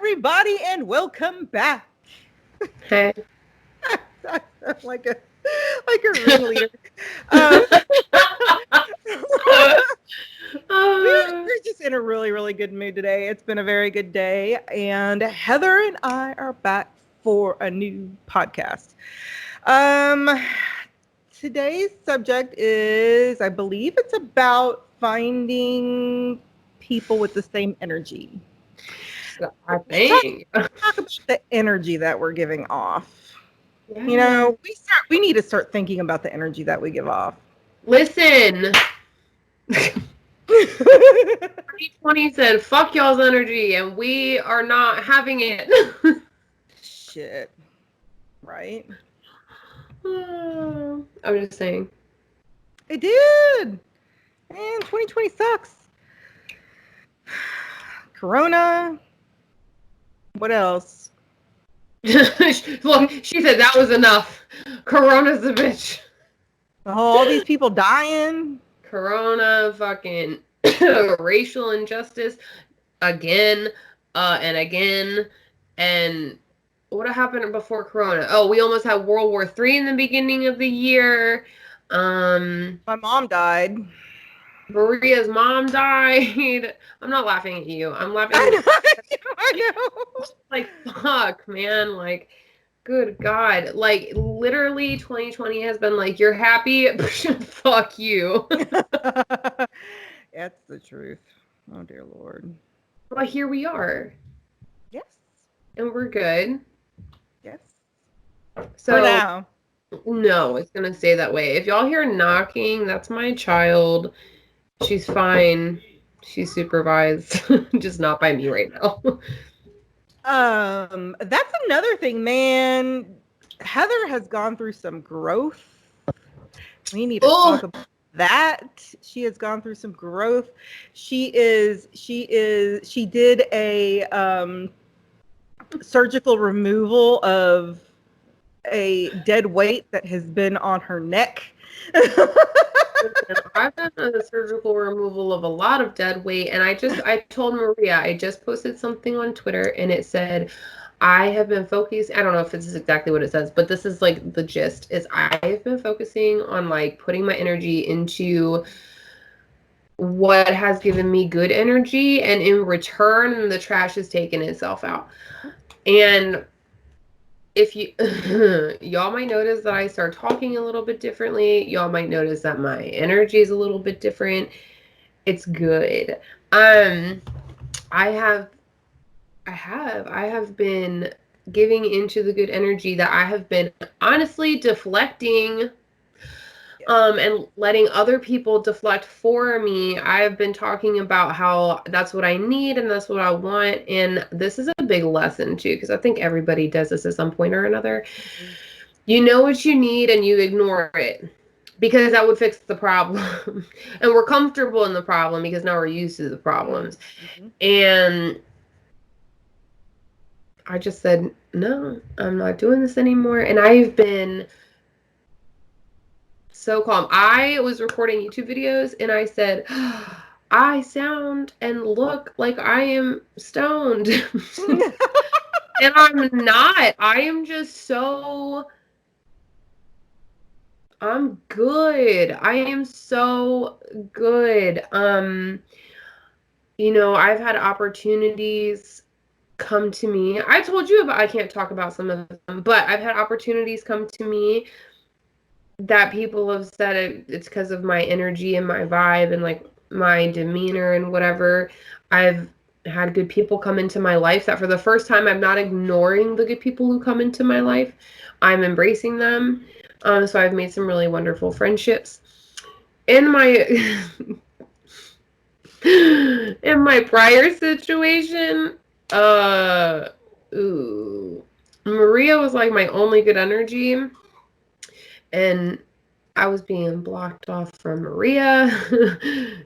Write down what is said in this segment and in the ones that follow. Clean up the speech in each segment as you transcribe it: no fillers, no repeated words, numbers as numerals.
everybody, and welcome back. Hey. like a ringleader. Um, we're just in a really, really good mood today. It's been a very good day, and Heather and I are back for a new podcast. Today's subject is, I believe, it's about finding people with the same energy. I think. Talk about the energy that we're giving off. Yeah. You know, we need to start thinking about the energy that we give off. Listen. 2020 said, fuck y'all's energy, and we are not having it. Shit. Right? I'm just saying. It did. Man, 2020 sucks. Corona. What else? Look, she said that was enough. Corona's a bitch. All these people dying. Corona, fucking racial injustice again, and again, and what happened before Corona? Oh, we almost had World War III in the beginning of the year. My mom died. Maria's mom died. I'm not laughing at you. I'm laughing I at know. I know. like, fuck, man. Like, good God. Like, literally 2020 has been like, you're happy? Fuck you. That's the truth. Oh, dear Lord. But here we are. Yes. And we're good. Yes. So, for now. No, it's going to stay that way. If y'all hear knocking, that's my child. She's fine. She's supervised. Just not by me right now. That's another thing, man. Heather has gone through some growth. We need to talk about that. She has gone through some growth. She did a surgical removal of a dead weight that has been on her neck. I've done a surgical removal of a lot of dead weight, and I told Maria, I just posted something on Twitter, and it said, I have been focused, I don't know if this is exactly what it says, but this is like the gist, is I've been focusing on like putting my energy into what has given me good energy, and in return, the trash has taken itself out. And if you y'all might notice that I start talking a little bit differently. Y'all might notice that my energy is a little bit different. It's good. I have been giving into the good energy that I have been honestly deflecting, and letting other people deflect for me. I've been talking about how that's what I need and that's what I want. And this is a big lesson too, because I think everybody does this at some point or another. Mm-hmm. You know what you need and you ignore it because that would fix the problem. And we're comfortable in the problem because now we're used to the problems. Mm-hmm. And I just said, no, I'm not doing this anymore. And I've been so calm. I was recording YouTube videos and I said, I sound and look like I am stoned. And I'm not. I am just so... I'm good. I am so good. You know, I've had opportunities come to me. I told you about, I can't talk about some of them, but I've had opportunities come to me that people have said it's because of my energy and my vibe and like my demeanor and whatever. I've had good people come into my life that for the first time, I'm not ignoring the good people who come into my life. I'm embracing them. So I've made some really wonderful friendships. In my in my prior situation, Maria was like my only good energy. And I was being blocked off from Maria.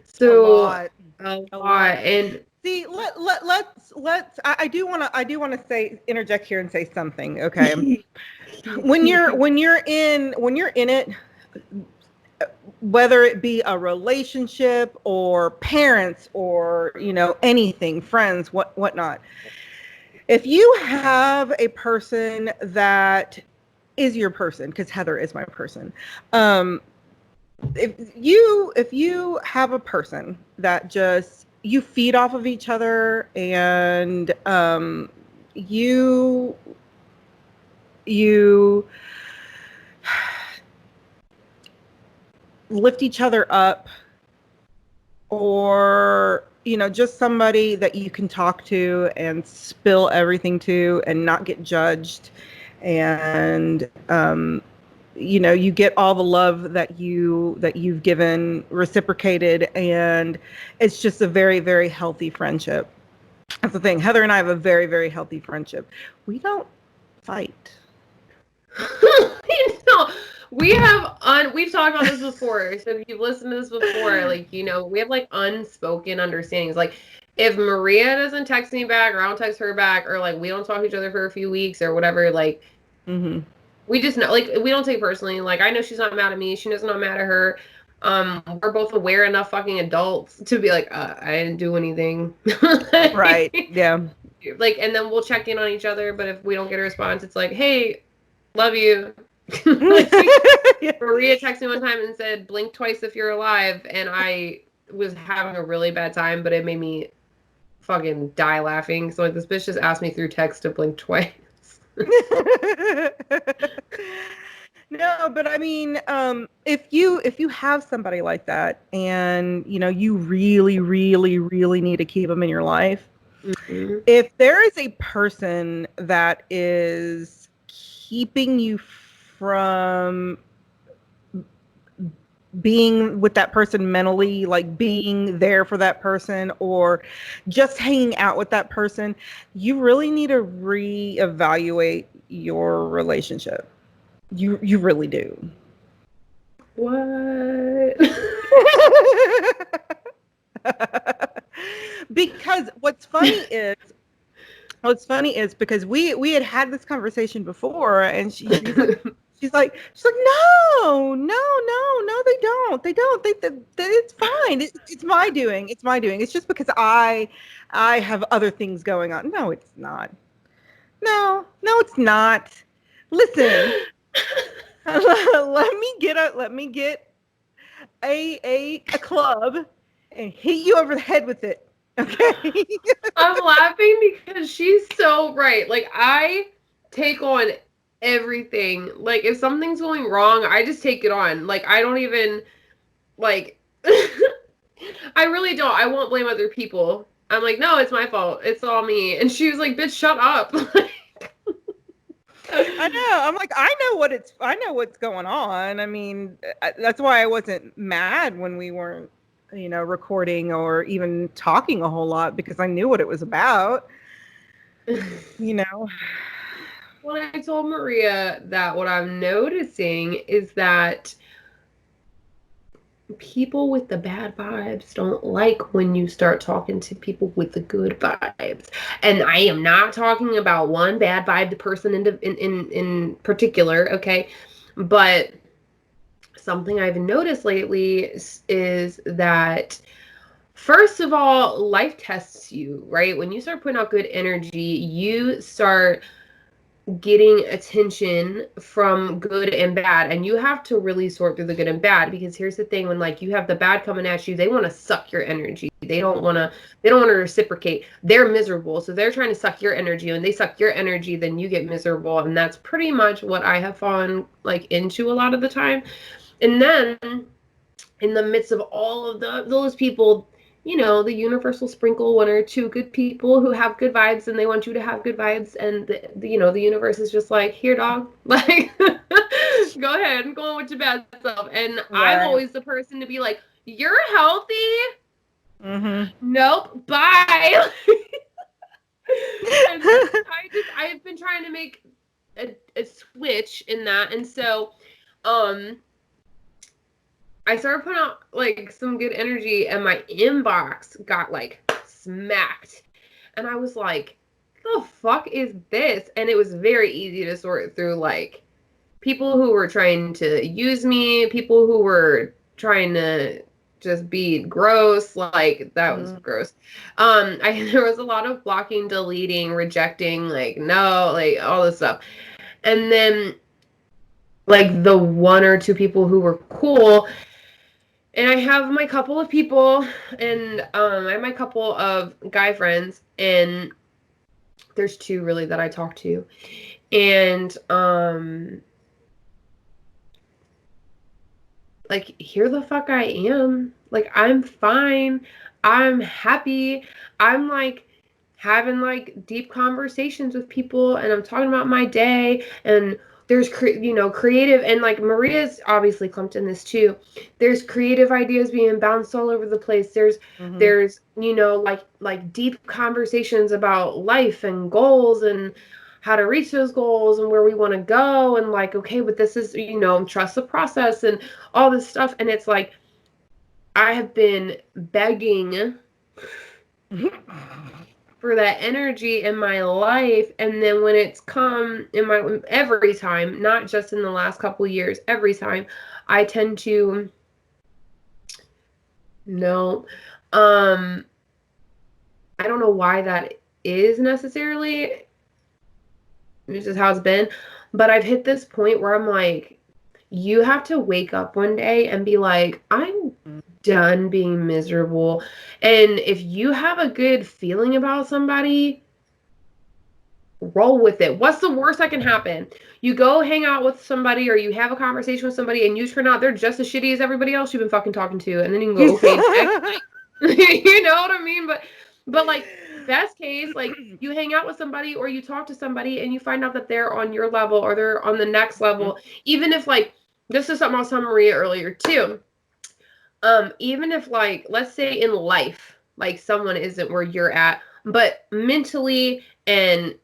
So a lot. And see, let's I do want to say, interject here and say something, okay? when you're in it, whether it be a relationship or parents or, you know, anything, friends, whatnot, if you have a person that is your person, because Heather is my person. If you have a person that just you feed off of each other, and you lift each other up, or just somebody that you can talk to and spill everything to and not get judged, and you get all the love that you've given reciprocated, and it's just a very, very healthy friendship. That's the thing. Heather and I have a very, very healthy friendship. We don't fight. No, we've talked about this before. So if you've listened to this before, like, we have like unspoken understandings. Like, if Maria doesn't text me back, or I don't text her back, or like we don't talk to each other for a few weeks or whatever, like, we just know, like, we don't take it personally. Like, I know she's not mad at me. She knows I'm not mad at her. We're both aware enough fucking adults to be like, I didn't do anything. Right. Yeah. Like, and then we'll check in on each other. But if we don't get a response, it's like, hey, love you. Maria texted me one time and said, blink twice if you're alive. And I was having a really bad time, but it made me fucking die laughing. So like, this bitch just asked me through text to blink twice. No, but I mean, if you have somebody like that, and you really, really, really need to keep them in your life, if there is a person that is keeping you from being with that person mentally, like being there for that person, or just hanging out with that person, you really need to reevaluate your relationship. You really do. What? Because what's funny is because we had this conversation before, and she's like no, they don't it's fine, it's my doing, it's just because I have other things going on. No, it's not. No, it's not. Listen. let me get a club and hit you over the head with it. Okay. I'm laughing because she's so right. Like, I take on everything. Like, if something's going wrong, I just take it on. Like, I don't even, like, I really don't. I won't blame other people. I'm like, no, it's my fault. It's all me. And she was like, bitch, shut up. I know. I'm like, I know what's going on. I mean, that's why I wasn't mad when we weren't, recording or even talking a whole lot, because I knew what it was about. When I told Maria that what I'm noticing is that people with the bad vibes don't like when you start talking to people with the good vibes. And I am not talking about one bad vibe person in particular, okay? But something I've noticed lately is that, first of all, life tests you, right? When you start putting out good energy, you start getting attention from good and bad, and you have to really sort through the good and bad, because here's the thing: when like you have the bad coming at you, they want to suck your energy. They don't want to reciprocate. They're miserable, so they're trying to suck your energy. When they suck your energy, then you get miserable, and that's pretty much what I have fallen like into a lot of the time. And then in the midst of all of those people, the universe will sprinkle one or two good people who have good vibes, and they want you to have good vibes. And the universe is just like, here, dog, like, go ahead and go on with your bad self. And right. I'm always the person to be like, you're healthy. Nope. Bye. And I've been trying to make a switch in that. And so, I started putting out like some good energy, and my inbox got like smacked. And I was like, the fuck is this? And it was very easy to sort through like people who were trying to use me, people who were trying to just be gross. Like that was gross. There was a lot of blocking, deleting, rejecting, like no, like all this stuff. And then like the one or two people who were cool, and I have my couple of people, and I have my couple of guy friends, and there's two really that I talk to. And like here the fuck I am. Like I'm fine. I'm happy. I'm like having like deep conversations with people, and I'm talking about my day, and there's creative, and like Maria's obviously clumped in this too. There's creative ideas being bounced all over the place. There's like deep conversations about life and goals and how to reach those goals and where we want to go, and like, okay, but this is, trust the process and all this stuff. And it's like I have been begging for that energy in my life, and then when it's come in my every time, not just in the last couple of years, every time I tend to no. I don't know why that is necessarily. It's just how it's been. But I've hit this point where I'm like, you have to wake up one day and be like, I'm done being miserable. And if you have a good feeling about somebody, roll with it. What's the worst that can happen? You go hang out with somebody, or you have a conversation with somebody, and you turn out they're just as shitty as everybody else you've been fucking talking to. And then you can go, okay, next. You know what I mean? But like, best case, like you hang out with somebody or you talk to somebody and you find out that they're on your level or they're on the next level. Even if like, this is something I was telling Maria earlier too. Even if like, let's say in life, like someone isn't where you're at, but mentally and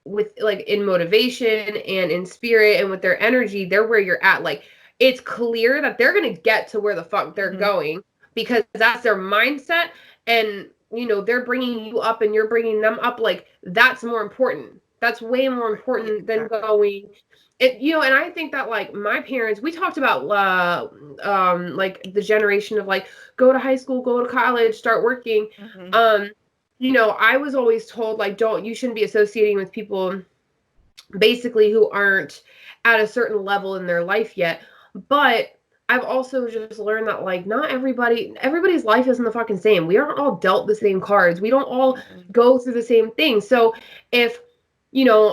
with like in motivation and in spirit and with their energy, they're where you're at. Like it's clear that they're going to get to where the fuck they're going, because that's their mindset. And they're bringing you up and you're bringing them up. Like that's more important. That's way more important than going it, and I think that like my parents, we talked about like the generation of like go to high school, go to college, start working. I was always told like you shouldn't be associating with people basically who aren't at a certain level in their life yet. But I've also just learned that like not everybody's life isn't the fucking same. We aren't all dealt the same cards. We don't all go through the same thing. So if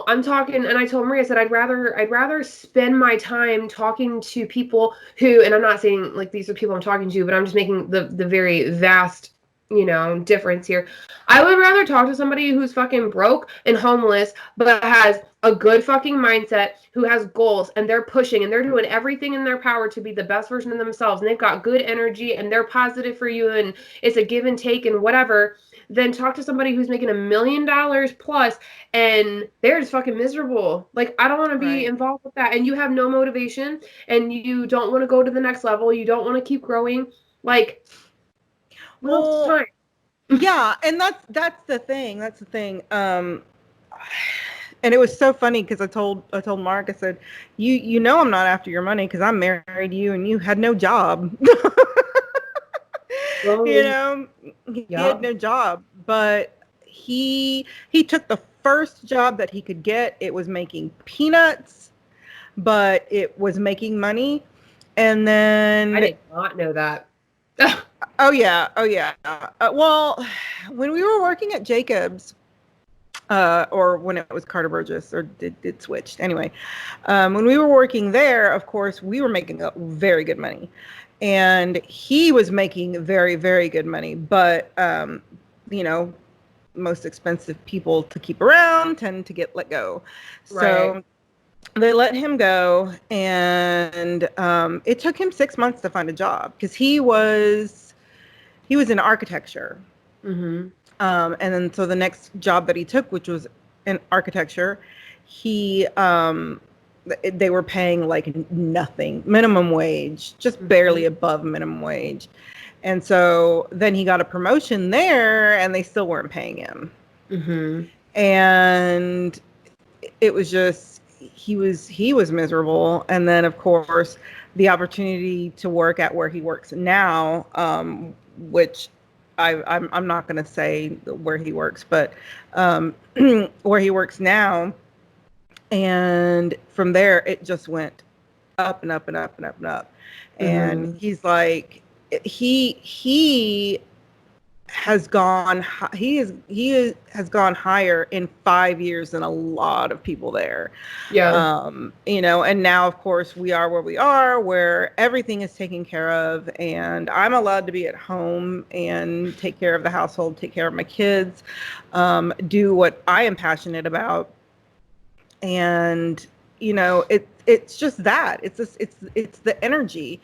I'm talking, and I told Maria, I said I'd rather spend my time talking to people who, and I'm not saying like these are people I'm talking to, but I'm just making the very vast difference here. I would rather talk to somebody who's fucking broke and homeless, but has a good fucking mindset, who has goals, and they're pushing and they're doing everything in their power to be the best version of themselves, and they've got good energy and they're positive for you, and it's a give and take and whatever, than talk to somebody who's making $1 million plus and they're just fucking miserable. Like, I don't want to be involved with that. And you have no motivation and you don't want to go to the next level. You don't want to keep growing. Like, well, time. Yeah, and that's the thing. That's the thing. And it was so funny because I told Mark, I said, you know I'm not after your money because I married you and you had no job. Well, he had no job, but he took the first job that he could get. It was making peanuts, but it was making money. And then I did not know that. Oh yeah. Well, when we were working at Jacobs, or when it was Carter Burgess, or it switched. Anyway, when we were working there, of course, we were making very good money. And he was making very, very good money. But, most expensive people to keep around tend to get let go. So they let him go. And it took him 6 months to find a job because he was in architecture. Mm-hmm. And then so the next job that he took, which was in architecture, they were paying like nothing, minimum wage, just barely above minimum wage. And so then he got a promotion there and they still weren't paying him. Mm-hmm. And it was just, he was miserable. And then of course the opportunity to work at where he works now, which I'm not going to say where he works, but where he works now. And from there, it just went up and up and up and up and up. And he's like, he has gone, has gone higher in 5 years than a lot of people there. Yeah. You know, and now of course we are where we are, where everything is taken care of, and I'm allowed to be at home and take care of the household, take care of my kids, do what I am passionate about. And you know, it's just that it's the energy.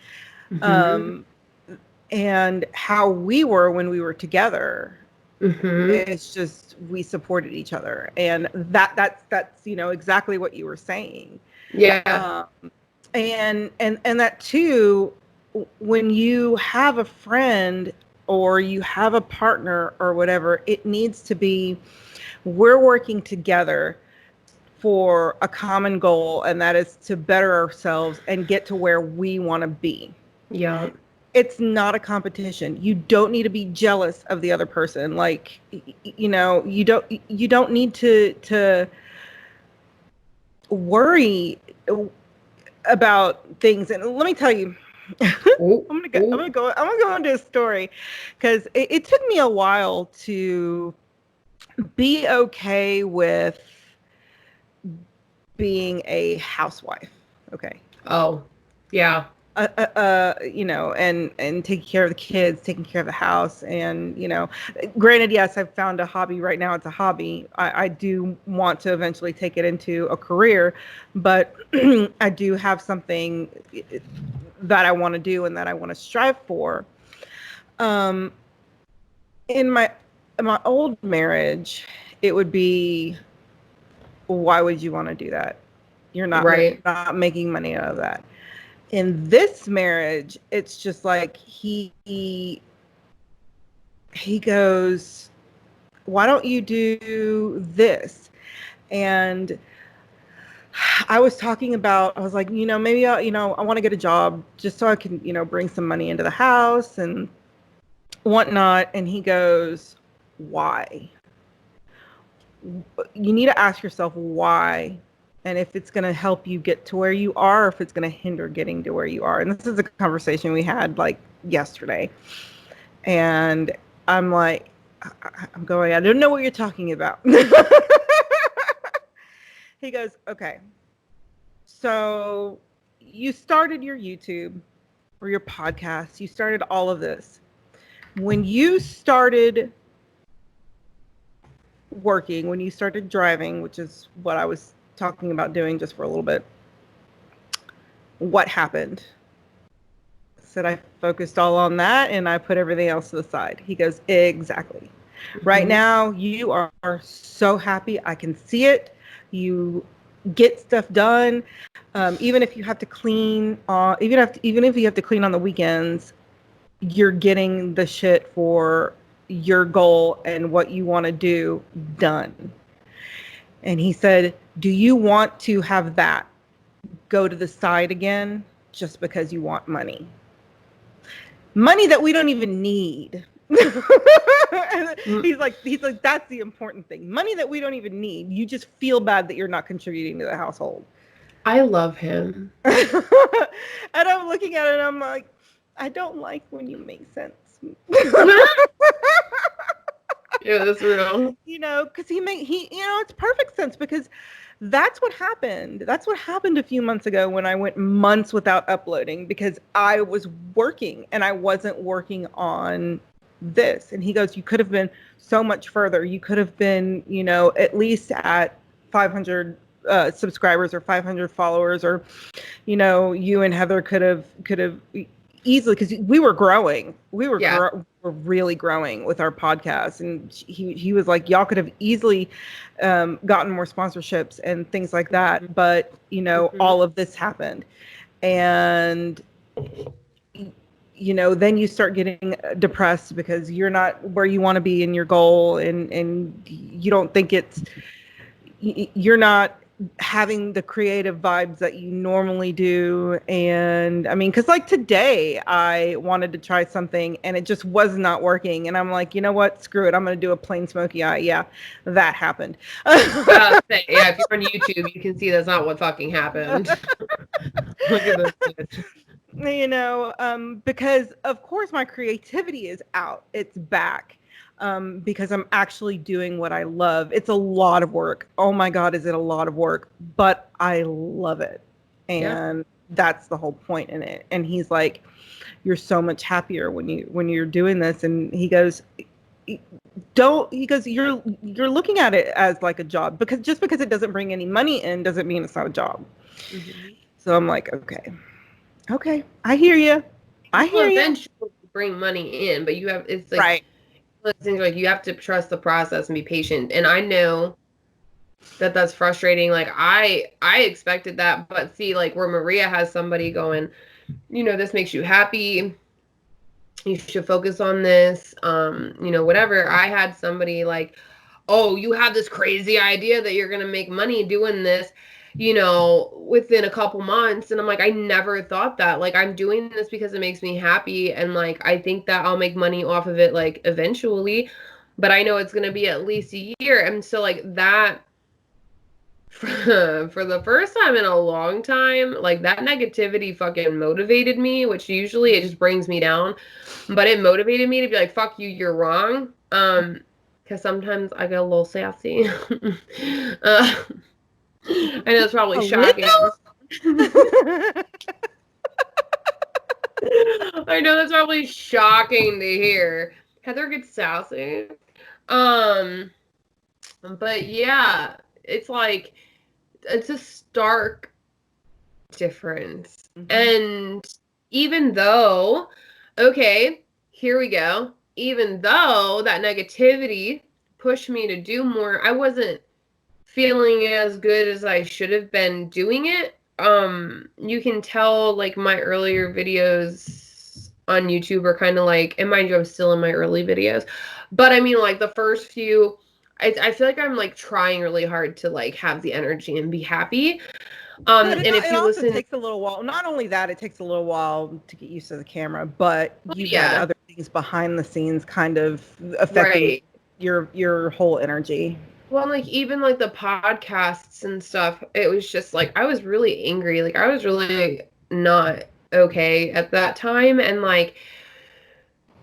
And how we were when we were together. It's just, we supported each other, and that's you know, exactly what you were saying. Yeah. And that too, when you have a friend or you have a partner or whatever, it needs to be, we're working together for a common goal, and that is to better ourselves and get to where we want to be. Yeah. It's not a competition. You don't need to be jealous of the other person. Like, you know, you don't need to worry about things. And let me tell you, I'm gonna go into a story, because it took me a while to be okay with being a housewife. Okay. Oh, yeah. You know, and taking care of the kids, taking care of the house, and you know, granted, yes, I've found a hobby right now. It's a hobby. I do want to eventually take it into a career, but I do have something that I want to do and that I want to strive for. In my old marriage, it would be, why would you want to do that? You're not making money out of that. In this marriage, it's just like he goes, why don't you do this? And I was like, you know, maybe I want to get a job just so I can, you know, bring some money into the house and whatnot. And he goes, why? You need to ask yourself why, and if it's going to help you get to where you are, or if it's going to hinder getting to where you are. And this is a conversation we had like yesterday. And I'm like, I'm going, I don't know what you're talking about. He goes, okay, so you started your YouTube or your podcast, you started all of this. When you started working, when you started driving, which is what I was talking about doing just for a little bit, what happened? I said I focused all on that and I put everything else to the side. He goes, exactly. Right now you are so happy. I can see it. You get stuff done. Even if you have to clean, even if you have to clean on the weekends, you're getting the shit for your goal and what you want to do done. And he said, do you want to have that go to the side again just because you want money? Money that we don't even need. He's like, that's the important thing. Money that we don't even need. You just feel bad that you're not contributing to the household. I love him. And I'm looking at it and I'm like, I don't like when you make sense. Yeah, that's real. You know, because you know, it's perfect sense, because that's what happened. That's what happened a few months ago when I went months without uploading, because I was working and I wasn't working on this. And he goes, you could have been so much further. You could have been, you know, at least at 500 subscribers or 500 followers, or, you know, you and Heather could have easily, because we were growing. We were really growing with our podcast. And he was like, y'all could have easily gotten more sponsorships and things like that. But, you know, all of this happened. And, you know, then you start getting depressed because you're not where you want to be in your goal. And you don't think you're not having the creative vibes that you normally do. And I mean, because like today I wanted to try something and it just was not working, and I'm like, you know what, screw it, I'm going to do a plain smoky eye. Yeah, that happened. Yeah, if you're on YouTube, you can see that's not what fucking happened. Look at this bitch. You know, because of course my creativity is out, it's back. Because I'm actually doing what I love. It's a lot of work. Oh my God, is it a lot of work? But I love it. And that's the whole point in it. And he's like, you're so much happier when you're doing this. And he goes, you're looking at it as like a job, because just because it doesn't bring any money in doesn't mean it's not a job. Mm-hmm. So I'm like, okay, I hear you. I hear you. Eventually bring money in, but it's like, right. Things like you have to trust the process and be patient. And I know that's frustrating. Like I expected that, but see, like where Maria has somebody going, you know, this makes you happy, you should focus on this, you know, whatever. I had somebody like, oh, you have this crazy idea that you're gonna make money doing this, you know, within a couple months. And I'm like, I never thought that. Like, I'm doing this because it makes me happy. And like, I think that I'll make money off of it, like eventually, but I know it's going to be at least a year. And so like that, for the first time in a long time, like that negativity fucking motivated me, which usually it just brings me down, but it motivated me to be like, fuck you, you're wrong. Because sometimes I get a little sassy. I know it's probably shocking. I know that's probably shocking to hear. Heather gets sassy. But yeah, it's like, it's a stark difference. Mm-hmm. And even though, okay, here we go. Even though that negativity pushed me to do more, I wasn't feeling as good as I should have been doing it. You can tell like my earlier videos on YouTube are kind of like, and mind you, I'm still in my early videos, but I mean like the first few, I feel like I'm like trying really hard to like have the energy and be happy. And if you listen, it takes a little while. Not only that, it takes a little while to get used to the camera, but you've got other things behind the scenes kind of affecting your whole energy. Well, like even like the podcasts and stuff, it was just like I was really angry. Like I was really not okay at that time, and like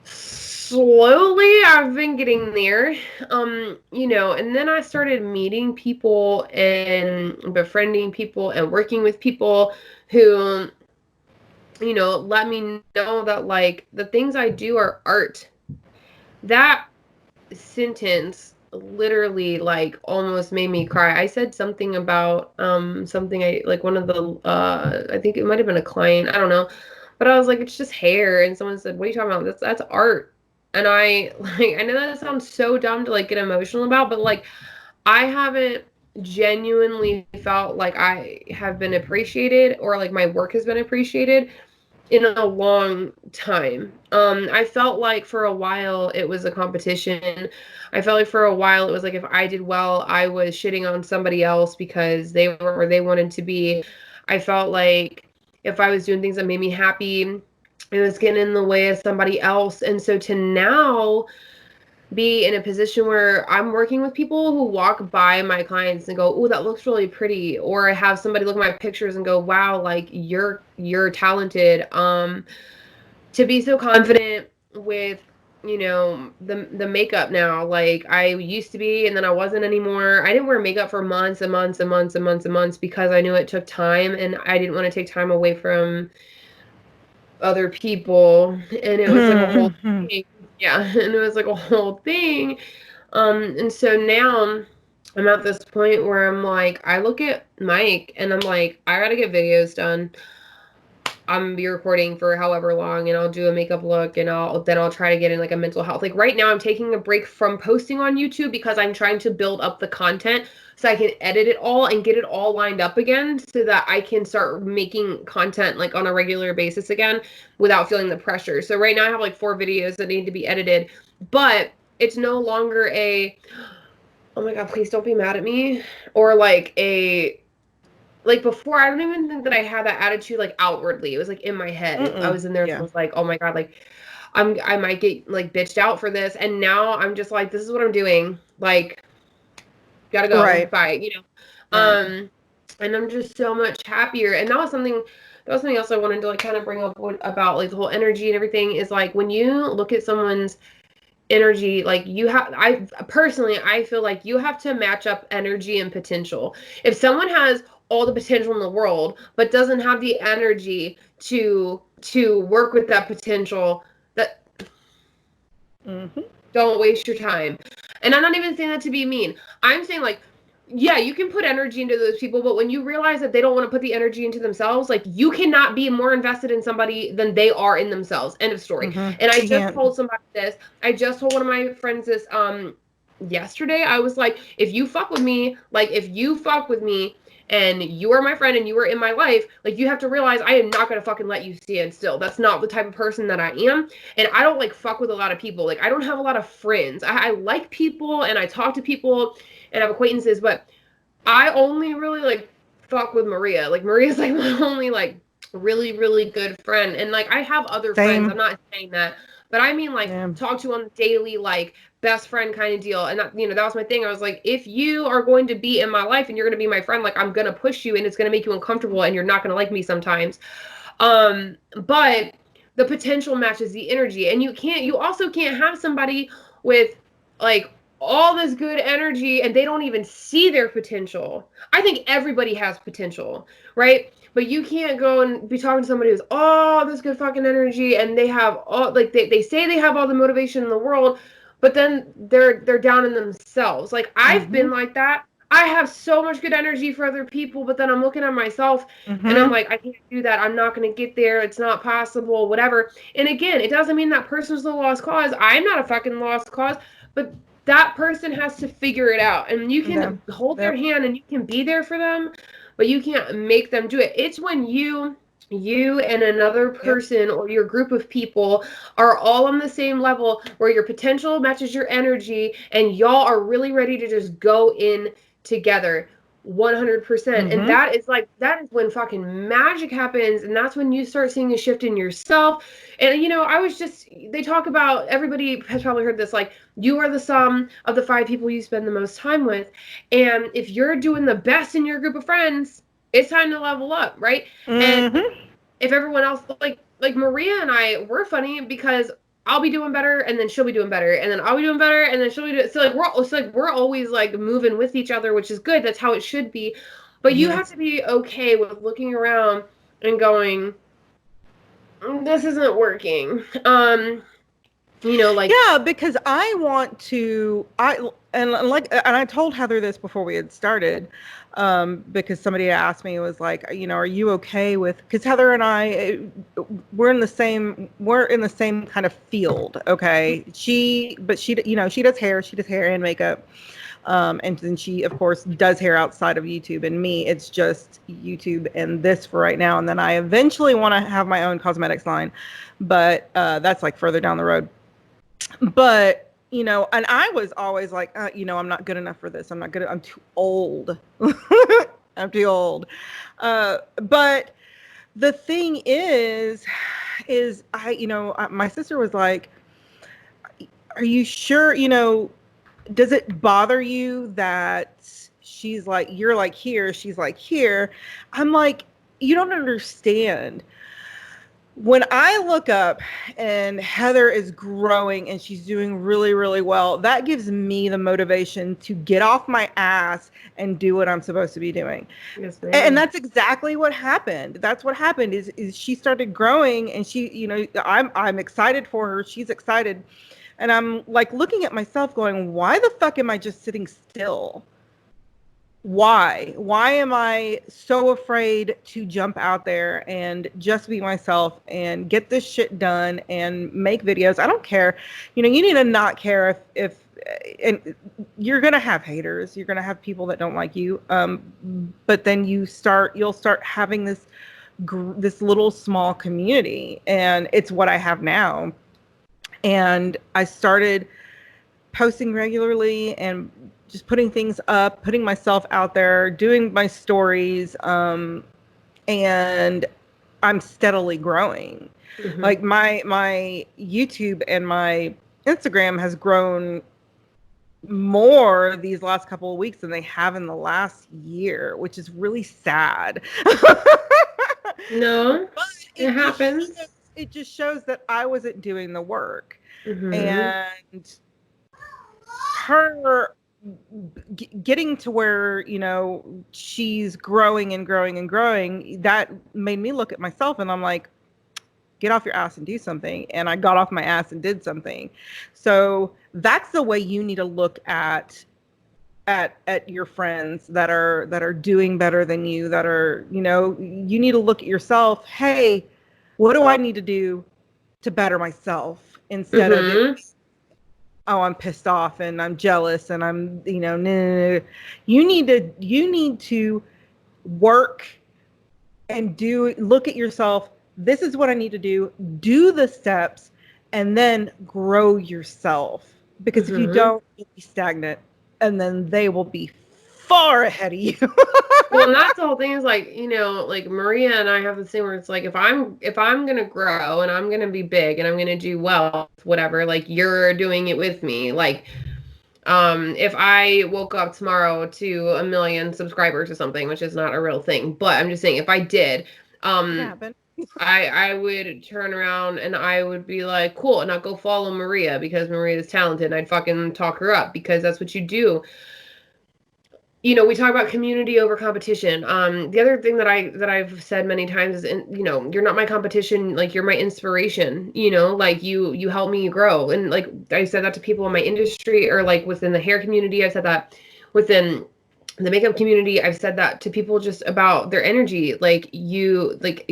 slowly I've been getting there. You know, and then I started meeting people and befriending people and working with people who, you know, let me know that like the things I do are art. That sentence literally like almost made me cry. I said something about something I like one of the I think it might have been a client, I don't know. But I was like, it's just hair, and someone said, what are you talking about? That's art. And I like, I know that sounds so dumb to like get emotional about, but like I haven't genuinely felt like I have been appreciated or like my work has been appreciated in a long time. I felt like for a while it was a competition. I felt like for a while it was like if I did well, I was shitting on somebody else because they were where they wanted to be. I felt like if I was doing things that made me happy, it was getting in the way of somebody else. And so to now be in a position where I'm working with people who walk by my clients and go, "Oh, that looks really pretty," or I have somebody look at my pictures and go, "Wow, like you're talented." To be so confident with, you know, the makeup now, like I used to be, and then I wasn't anymore. I didn't wear makeup for months and months and months and months and months because I knew it took time, and I didn't want to take time away from other people, and it was like a whole thing. Yeah, and it was like a whole thing. And so now I'm at this point where I'm like, I look at Mike and I'm like, I gotta get videos done. I'm gonna be recording for however long, and I'll do a makeup look, and I'll try to get in like a mental health. Like right now I'm taking a break from posting on YouTube because I'm trying to build up the content so I can edit it all and get it all lined up again so that I can start making content like on a regular basis again without feeling the pressure. So right now I have like 4 videos that need to be edited, but it's no longer a, oh my God, please don't be mad at me, or like a, like before, I don't even think that I had that attitude like outwardly. It was like in my head. I was in there and I was like, oh my God, like I might get like bitched out for this. And now I'm just like, this is what I'm doing. Like, gotta go. Right. Bye. You know? Right. And I'm just so much happier. And that was something else I wanted to like kind of bring up about like the whole energy and everything is like when you look at someone's energy, like I feel like you have to match up energy and potential. If someone has all the potential in the world but doesn't have the energy to work with that potential, that don't waste your time. And I'm not even saying that to be mean. I'm saying like, yeah, you can put energy into those people, but when you realize that they don't want to put the energy into themselves, like you cannot be more invested in somebody than they are in themselves. End of story. And I just told somebody this. I just told one of my friends this yesterday. I was like, if you fuck with me and you are my friend and you are in my life, like you have to realize I am not gonna fucking let you stand still. That's not the type of person that I am. And I don't like fuck with a lot of people. Like I don't have a lot of friends. I like people and I talk to people and have acquaintances, but I only really like fuck with Maria. Like Maria's like my only like really, really good friend. And like I have other friends. I'm not saying that. But I mean like talk to on the daily, like best friend kind of deal. And that, that was my thing. I was like, if you are going to be in my life and you're gonna be my friend, like I'm gonna push you and it's gonna make you uncomfortable and you're not gonna like me sometimes. But the potential matches the energy. And you also can't have somebody with like all this good energy and they don't even see their potential. I think everybody has potential, right? But you can't go and be talking to somebody who's all this good fucking energy and they have all like they say they have all the motivation in the world, but then they're down in themselves. Like I've been like that. I have so much good energy for other people, but then I'm looking at myself and I'm like, I can't do that. I'm not going to get there. It's not possible, whatever. And again, it doesn't mean that person's the lost cause. I'm not a fucking lost cause, but that person has to figure it out. And you can hold their hand and you can be there for them, but you can't make them do it. It's when you and another person or your group of people are all on the same level where your potential matches your energy and y'all are really ready to just go in together 100%. And that is when fucking magic happens, and that's when you start seeing a shift in yourself. And they talk about, everybody has probably heard this, like you are the sum of the 5 people you spend the most time with, and if you're doing the best in your group of friends, it's time to level up, right? And if everyone else, like Maria and I, we're funny because I'll be doing better and then she'll be doing better and then I'll be doing better and then she'll be doing, so we're always like moving with each other, which is good. That's how it should be. But you have to be okay with looking around and going, this isn't working. Because I want to, and I told Heather this before we had started, because somebody asked me, was like, are you okay with, because Heather and I, we're in the same kind of field. Okay. She does hair and makeup. And then she, of course, does hair outside of YouTube. And me, it's just YouTube and this for right now. And then I eventually want to have my own cosmetics line, but that's like further down the road. But, and I was always like, I'm not good enough for this. I'm too old. I'm too old. But the thing is my sister was like, are you sure, does it bother you that she's like, you're like here, she's like here? I'm like, you don't understand. When I look up and Heather is growing and she's doing really, really well, that gives me the motivation to get off my ass and do what I'm supposed to be doing. Yes, and that's exactly what happened. That's what happened is she started growing and she, I'm excited for her. She's excited. And I'm like looking at myself going, why the fuck am I just sitting still? Why am I so afraid to jump out there and just be myself and get this shit done and make videos? I don't care. You need to not care if and you're going to have haters. You're going to have people that don't like you. But then you'll start having this little small community, and it's what I have now. And I started posting regularly and just putting things up, putting myself out there, doing my stories, and I'm steadily growing. Like my YouTube and my Instagram has grown more these last couple of weeks than they have in the last year, which is really sad. No, But it happens. It just shows that I wasn't doing the work. Mm-hmm. And her getting to where, you know, she's growing and growing and growing, that made me look at myself and I'm like, get off your ass and do something. And I got off my ass and did something. So that's the way you need to look at your friends that are doing better than you, that are, you know, you need to look at yourself. Hey, what do I need to do to better myself, instead of it, oh, I'm pissed off and I'm jealous and I'm, you know, nah. You need to work and look at yourself. This is what I need to do the steps, and then grow yourself. Because if you don't, you'll be stagnant, and then they will be far ahead of you. Well, and that's the whole thing, is like, you know, like Maria and I have the same, where it's like, if I'm gonna grow and I'm gonna be big and I'm gonna do well, whatever, like, you're doing it with me. Like, if I woke up tomorrow to 1 million subscribers or something, which is not a real thing, but I'm just saying, if I did, I would turn around and I would be like, cool, and I'll go follow Maria because Maria is talented, and I'd fucking talk her up, because that's what you do. You know, we talk about community over competition. The other thing that I've said many times is, you know, you're not my competition, like, you're my inspiration. You know, like, you help me grow. And like, I said that to people in my industry, or like within the hair community. I've said that within the makeup community. I've said that to people just about their energy. Like,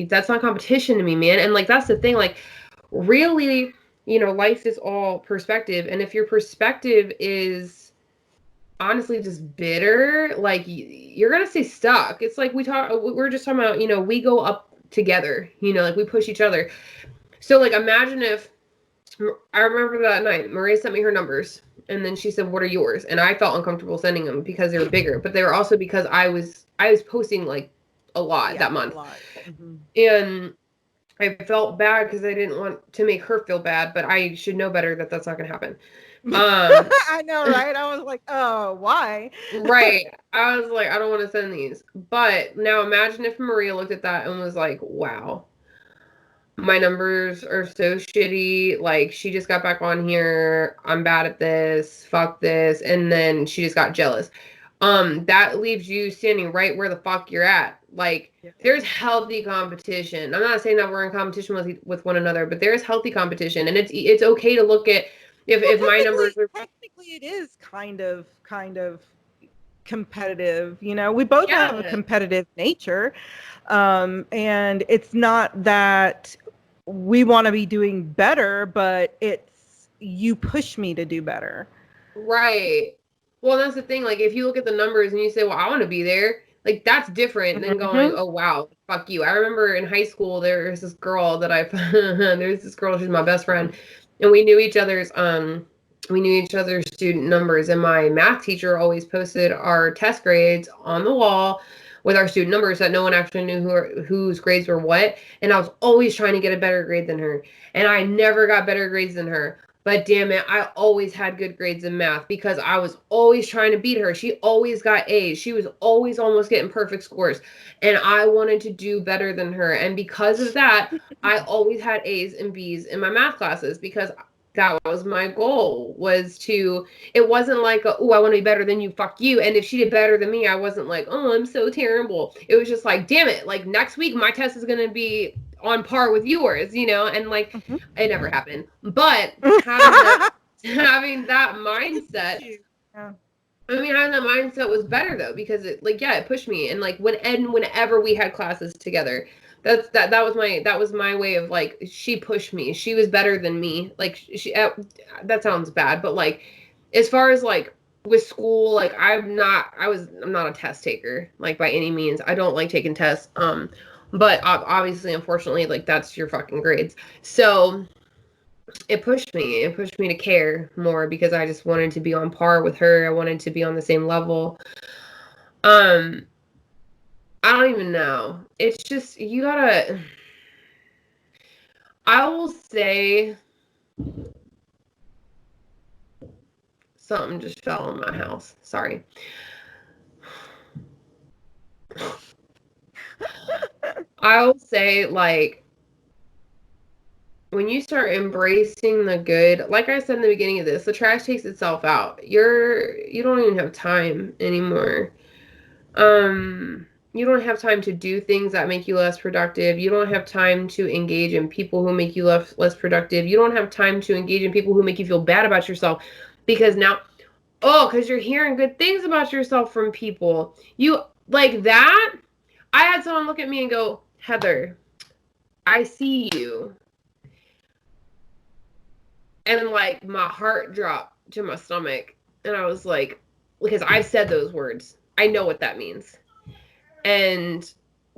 that's not competition to me, man. And like, that's the thing, like, really, you know, life is all perspective. And if your perspective is honestly just bitter, like, you're gonna stay stuck. It's like we're just talking about, you know, we go up together, you know, like, we push each other. So like, imagine if, I remember that night Maria sent me her numbers, and then she said, what are yours? And I felt uncomfortable sending them because they were bigger, but they were also because I was posting like a lot that month. And I felt bad because I didn't want to make her feel bad, but I should know better that that's not gonna happen. I know, right? I was like, oh, why? Right. I was like, I don't want to send these. But now imagine if Maria looked at that and was like, wow, my numbers are so shitty. Like, she just got back on here. I'm bad at this. Fuck this. And then she just got jealous. That leaves you standing right where the fuck you're at. Like, there's healthy competition. I'm not saying that we're in competition with one another, but there's healthy competition. And it's okay to look at, if my numbers are, technically it is kind of competitive. You know, we both have a competitive nature, and it's not that we want to be doing better, but it's, you push me to do better. Right. Well, that's the thing. Like, if you look at the numbers and you say, well, I want to be there, like, that's different than going, oh, wow, fuck you. I remember in high school, there's this girl that there's this girl, she's my best friend, and we knew each other's student numbers, and my math teacher always posted our test grades on the wall with our student numbers, that no one actually knew whose grades were what. And I was always trying to get a better grade than her, and I never got better grades than her. But damn it, I always had good grades in math because I was always trying to beat her. She always got A's. She was always almost getting perfect scores. And I wanted to do better than her. And because of that, I always had A's and B's in my math classes, because that was my goal, it wasn't like, oh, I want to be better than you, fuck you. And if she did better than me, I wasn't like, oh, I'm so terrible. It was just like, damn it, like, next week my test is going to be on par with yours, you know? And like, it never happened. But having that mindset, having that mindset was better though, because it pushed me. And like, whenever we had classes together, that was my way of, like, she pushed me. She was better than me. Like, that sounds bad, but like, as far as like with school, like, I'm not a test taker, like, by any means. I don't like taking tests. But obviously, unfortunately, like, that's your fucking grades. So it pushed me. It pushed me to care more because I just wanted to be on par with her. I wanted to be on the same level. I don't even know. It's just, you gotta, I will say, something just fell in my house. Sorry. I will say, like, when you start embracing the good, like I said in the beginning of this, the trash takes itself out. You don't even have time anymore. You don't have time to do things that make you less productive. You don't have time to engage in people who make you less productive. You don't have time to engage in people who make you feel bad about yourself because now, because you're hearing good things about yourself from people. You like that. I had someone look at me and go, Heather, I see you. And like my heart dropped to my stomach. And I was like, because I've said those words. I know what that means. And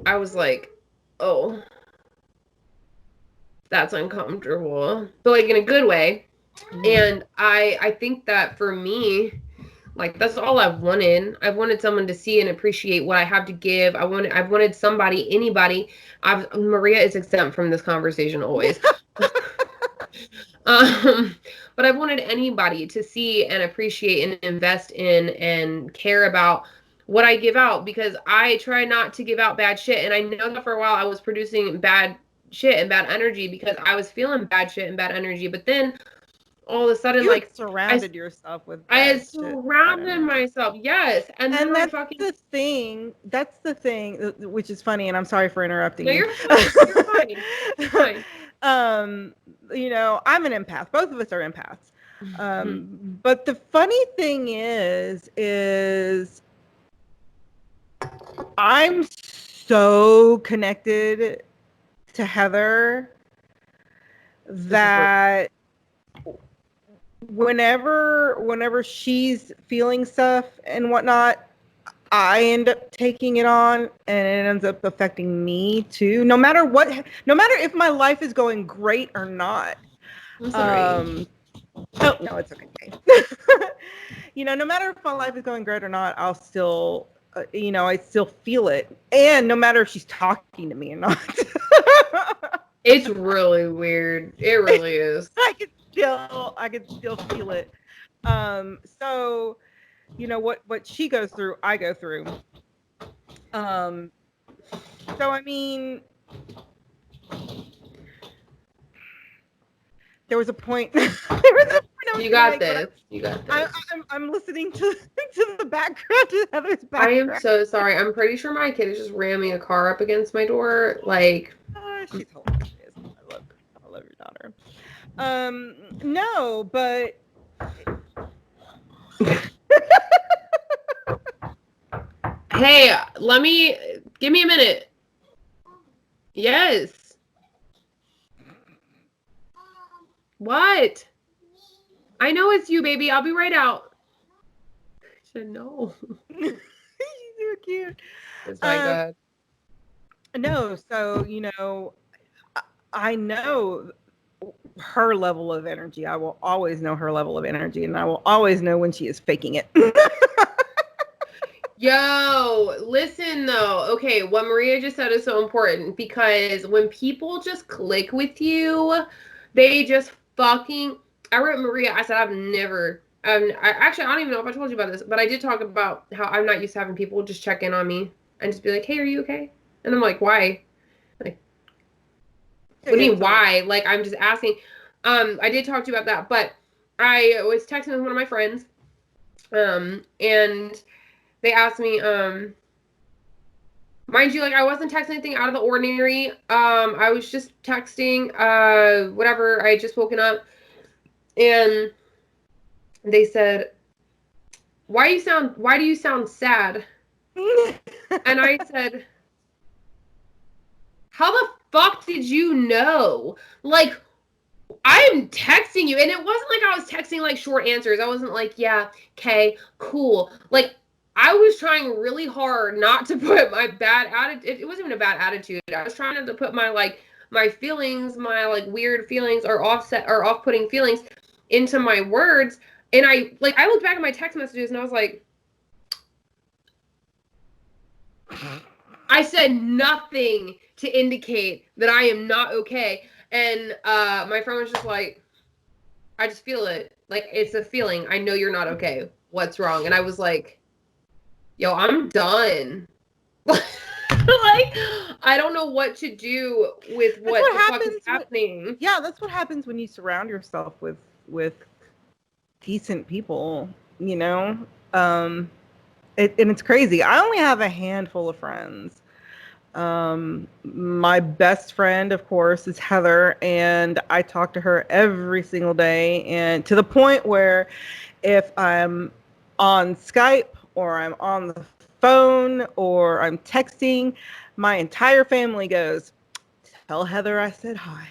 I was like, oh, that's uncomfortable. But like in a good way. And I think that for me, like that's all I've wanted. I've wanted someone to see and appreciate what I have to give. I've wanted somebody, anybody. Maria is exempt from this conversation always. But I've wanted anybody to see and appreciate and invest in and care about what I give out because I try not to give out bad shit. And I know that for a while I was producing bad shit and bad energy because I was feeling bad shit and bad energy. But then all of a sudden, you like surrounded yourself with. I had surrounded myself, yes, and then that's fucking the thing. That's the thing, which is funny. And I'm sorry for interrupting no, you. you're fine. You're fine. You're fine. You know, I'm an empath. Both of us are empaths. But the funny thing is I'm so connected to Heather that whenever she's feeling stuff and whatnot, I end up taking it on and it ends up affecting me too. No matter if my life is going great or not. I'm sorry. Oh, no, it's okay. You know, no matter if my life is going great or not, I'll still, I still feel it. And no matter if she's talking to me or not. It's really weird. It really is. I can still feel it. So, you know, what she goes through, I go through. So I mean, there was a point. You got this. You got this. I'm listening to the background, to Heather's background. I am so sorry. I'm pretty sure my kid is just ramming a car up against my door. Like, she's hilarious. I love your daughter. No, but hey, give me a minute. Yes. What? I know it's you, baby. I'll be right out. I said no. She's so cute. It's my God. No, so, you know, I know her level of energy. I will always know her level of energy, and I will always know when she is faking it. Yo, listen though. Okay, what Maria just said is so important because when people just click with you, they just fucking. I wrote Maria. I said I don't even know if I told you about this, but I did talk about how I'm not used to having people just check in on me and just be like, "Hey, are you okay?" And I'm like, "Why?" Like, what do you mean why? Like, I'm just asking. I did talk to you about that, but I was texting with one of my friends, and they asked me, mind you, like, I wasn't texting anything out of the ordinary. I was just texting, whatever. I had just woken up, and they said, why do you sound sad? And I said, how the fuck did you know? Like, I'm texting you, and it wasn't like I was texting like short answers. I wasn't like, yeah, okay, cool. Like, I was trying really hard not to put my bad attitude. It wasn't even a bad attitude. I was trying not to put my like my feelings, my like weird feelings or off-putting feelings into my words. And I looked back at my text messages and I was like, I said nothing to indicate that I am not okay. And my friend was just like, I just feel it. Like, it's a feeling. I know you're not okay. What's wrong? And I was like, yo, I'm done. Like, I don't know what to do with what the fuck is happening. Yeah, that's what happens when you surround yourself with decent people, you know? And it's crazy. I only have a handful of friends. My best friend, of course, is Heather, and I talk to her every single day, and to the point where if I'm on Skype or I'm on the phone or I'm texting, my entire family goes, "Tell Heather I said hi."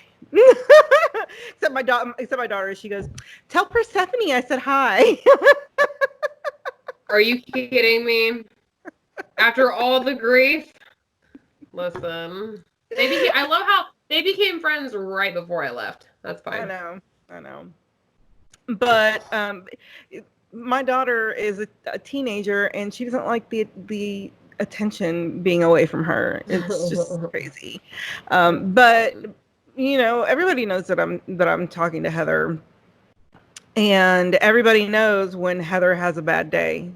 except my daughter, she goes, "Tell Persephone I said hi." Are you kidding me? After all the grief? Listen. I love how they became friends right before I left. That's fine. I know. But my daughter is a teenager and she doesn't like the attention being away from her. It's just crazy. But you know, everybody knows that I'm talking to Heather, and everybody knows when Heather has a bad day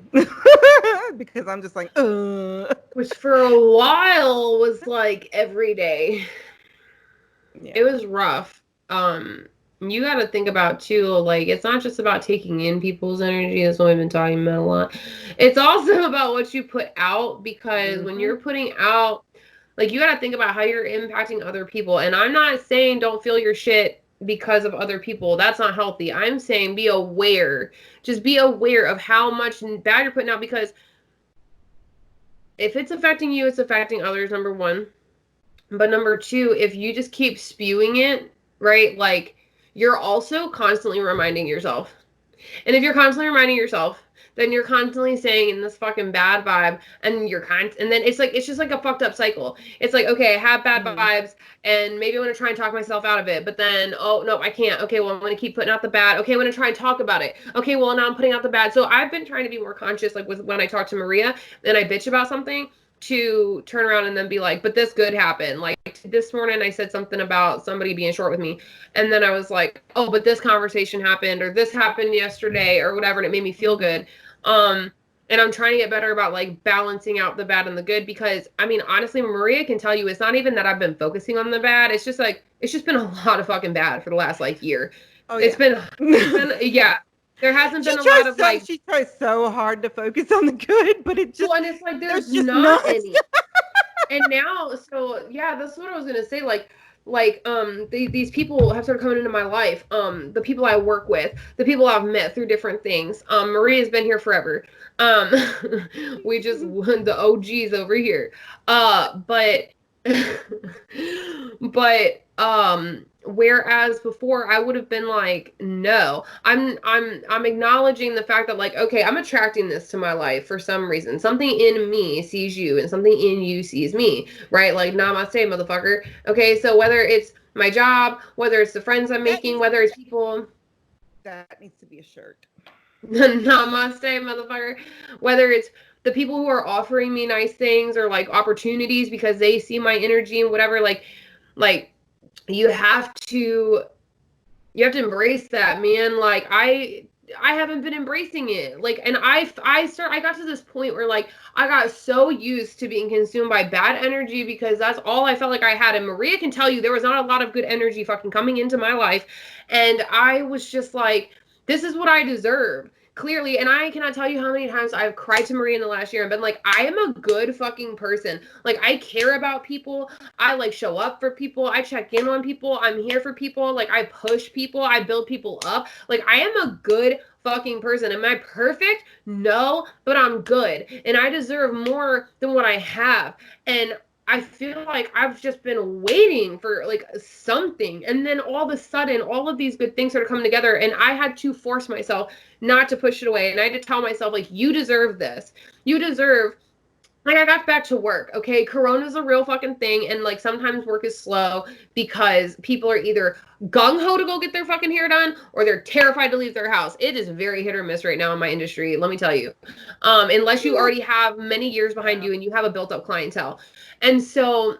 because I'm just like, which for a while was like every day. Yeah. It was rough. You got to think about too, like, it's not just about taking in people's energy. That's what we've been talking about a lot. It's also about what you put out, because when you're putting out, like, you got to think about how you're impacting other people. And I'm not saying don't feel your shit because of other people. That's not healthy. I'm saying be aware. Just be aware of how much bad you're putting out, because if it's affecting you, it's affecting others, number one. But number two, if you just keep spewing it, right, like, you're also constantly reminding yourself. And if you're constantly reminding yourself, then you're constantly saying in this fucking bad vibe, and and then it's just like a fucked up cycle. It's like, okay, I have bad vibes, and maybe I'm going to try and talk myself out of it, but then, oh, no, I can't. Okay, well, I'm going to keep putting out the bad. Okay, I'm going to try and talk about it. Okay, well, now I'm putting out the bad. So I've been trying to be more conscious, like, with when I talk to Maria and I bitch about something, to turn around and then be like, but this good happened. Like, this morning I said something about somebody being short with me, and then I was like, oh, but this conversation happened, or this happened yesterday, or whatever, and it made me feel good. And I'm trying to get better about, like, balancing out the bad and the good, because I mean, honestly, Maria can tell you, it's not even that I've been focusing on the bad. It's just been a lot of fucking bad for the last, like, year. Oh, yeah. It's been yeah. There hasn't been a lot of, like... She tries so hard to focus on the good, but it just... Well, and it's like, there's just not any. And now, so, yeah, that's what I was going to say. These people have started coming into my life. The people I work with, the people I've met through different things. Maria's been here forever. We just won the OGs over here. Whereas before I would have been like, no, I'm acknowledging the fact that, like, okay, I'm attracting this to my life for some reason. Something in me sees you, and something in you sees me, right? Like, namaste, motherfucker. Okay, so whether it's my job, whether it's the friends I'm making, whether it's people... That needs to be a shirt. Namaste, motherfucker. Whether it's the people who are offering me nice things or, like, opportunities because they see my energy and whatever, like you have to embrace that, man. Like, I haven't been embracing it. Like, and I got to this point where, like, I got so used to being consumed by bad energy because that's all I felt like I had. And Maria can tell you there was not a lot of good energy fucking coming into my life. And I was just like, this is what I deserve. Clearly, and I cannot tell you how many times I've cried to Maria in the last year and been like, I am a good fucking person. Like, I care about people. I, like, show up for people. I check in on people. I'm here for people. Like, I push people. I build people up. Like, I am a good fucking person. Am I perfect? No, but I'm good. And I deserve more than what I have. And I feel like I've just been waiting for, like, something. And then all of a sudden, all of these good things started coming together, and I had to force myself not to push it away. And I had to tell myself, like, you deserve this. You deserve like I got back to work, okay? Corona's a real fucking thing, and like sometimes work is slow because people are either gung-ho to go get their fucking hair done or they're terrified to leave their house. It is very hit or miss right now in my industry, let me tell you. Unless you already have many years behind you and you have a built-up clientele. And so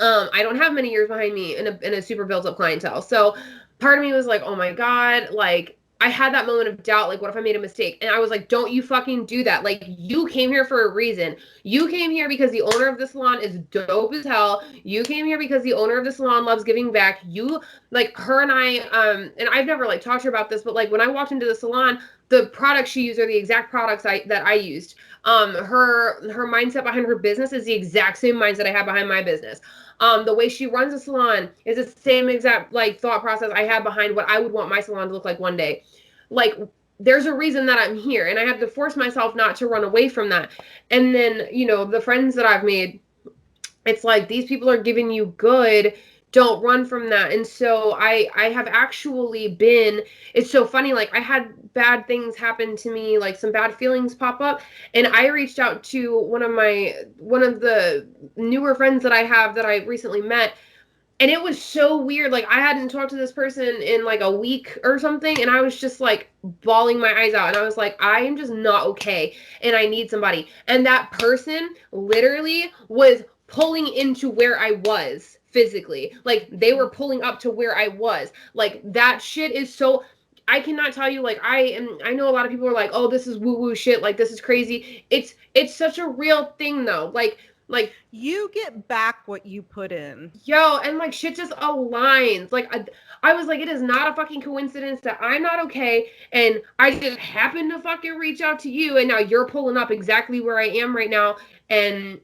I don't have many years behind me in a super built-up clientele. So part of me was like, oh my God, like I had that moment of doubt, like, what if I made a mistake? And I was like, don't you fucking do that. Like, you came here for a reason. You came here because the owner of the salon is dope as hell. You came here because the owner of the salon loves giving back. You, like, her and I, and I've never, like, talked to her about this, but, like, when I walked into the salon, the products she used are the exact products that I used. Her mindset behind her business is the exact same mindset I have behind my business. The way she runs a salon is the same exact like thought process I had behind what I would want my salon to look like one day. Like there's a reason that I'm here, and I have to force myself not to run away from that. And then, you know, the friends that I've made, it's like these people are giving you good, don't run from that. And so I have actually been, it's so funny, like I had bad things happen to me, like some bad feelings pop up, and I reached out to one of the newer friends that I have that I recently met. And it was so weird. Like I hadn't talked to this person in like a week or something, and I was just like bawling my eyes out. And I was like, I am just not okay, and I need somebody. And that person literally was pulling into where I was physically. Like they were pulling up to where I was. Like that shit is so, I cannot tell you, like I know a lot of people are like, oh, this is woo-woo shit, like this is crazy. It's such a real thing though. Like You get back what you put in. yo, and like shit just aligns. Like I was like, it is not a fucking coincidence that I'm not okay, and I just happened to fucking reach out to you, and now you're pulling up exactly where I am right now, and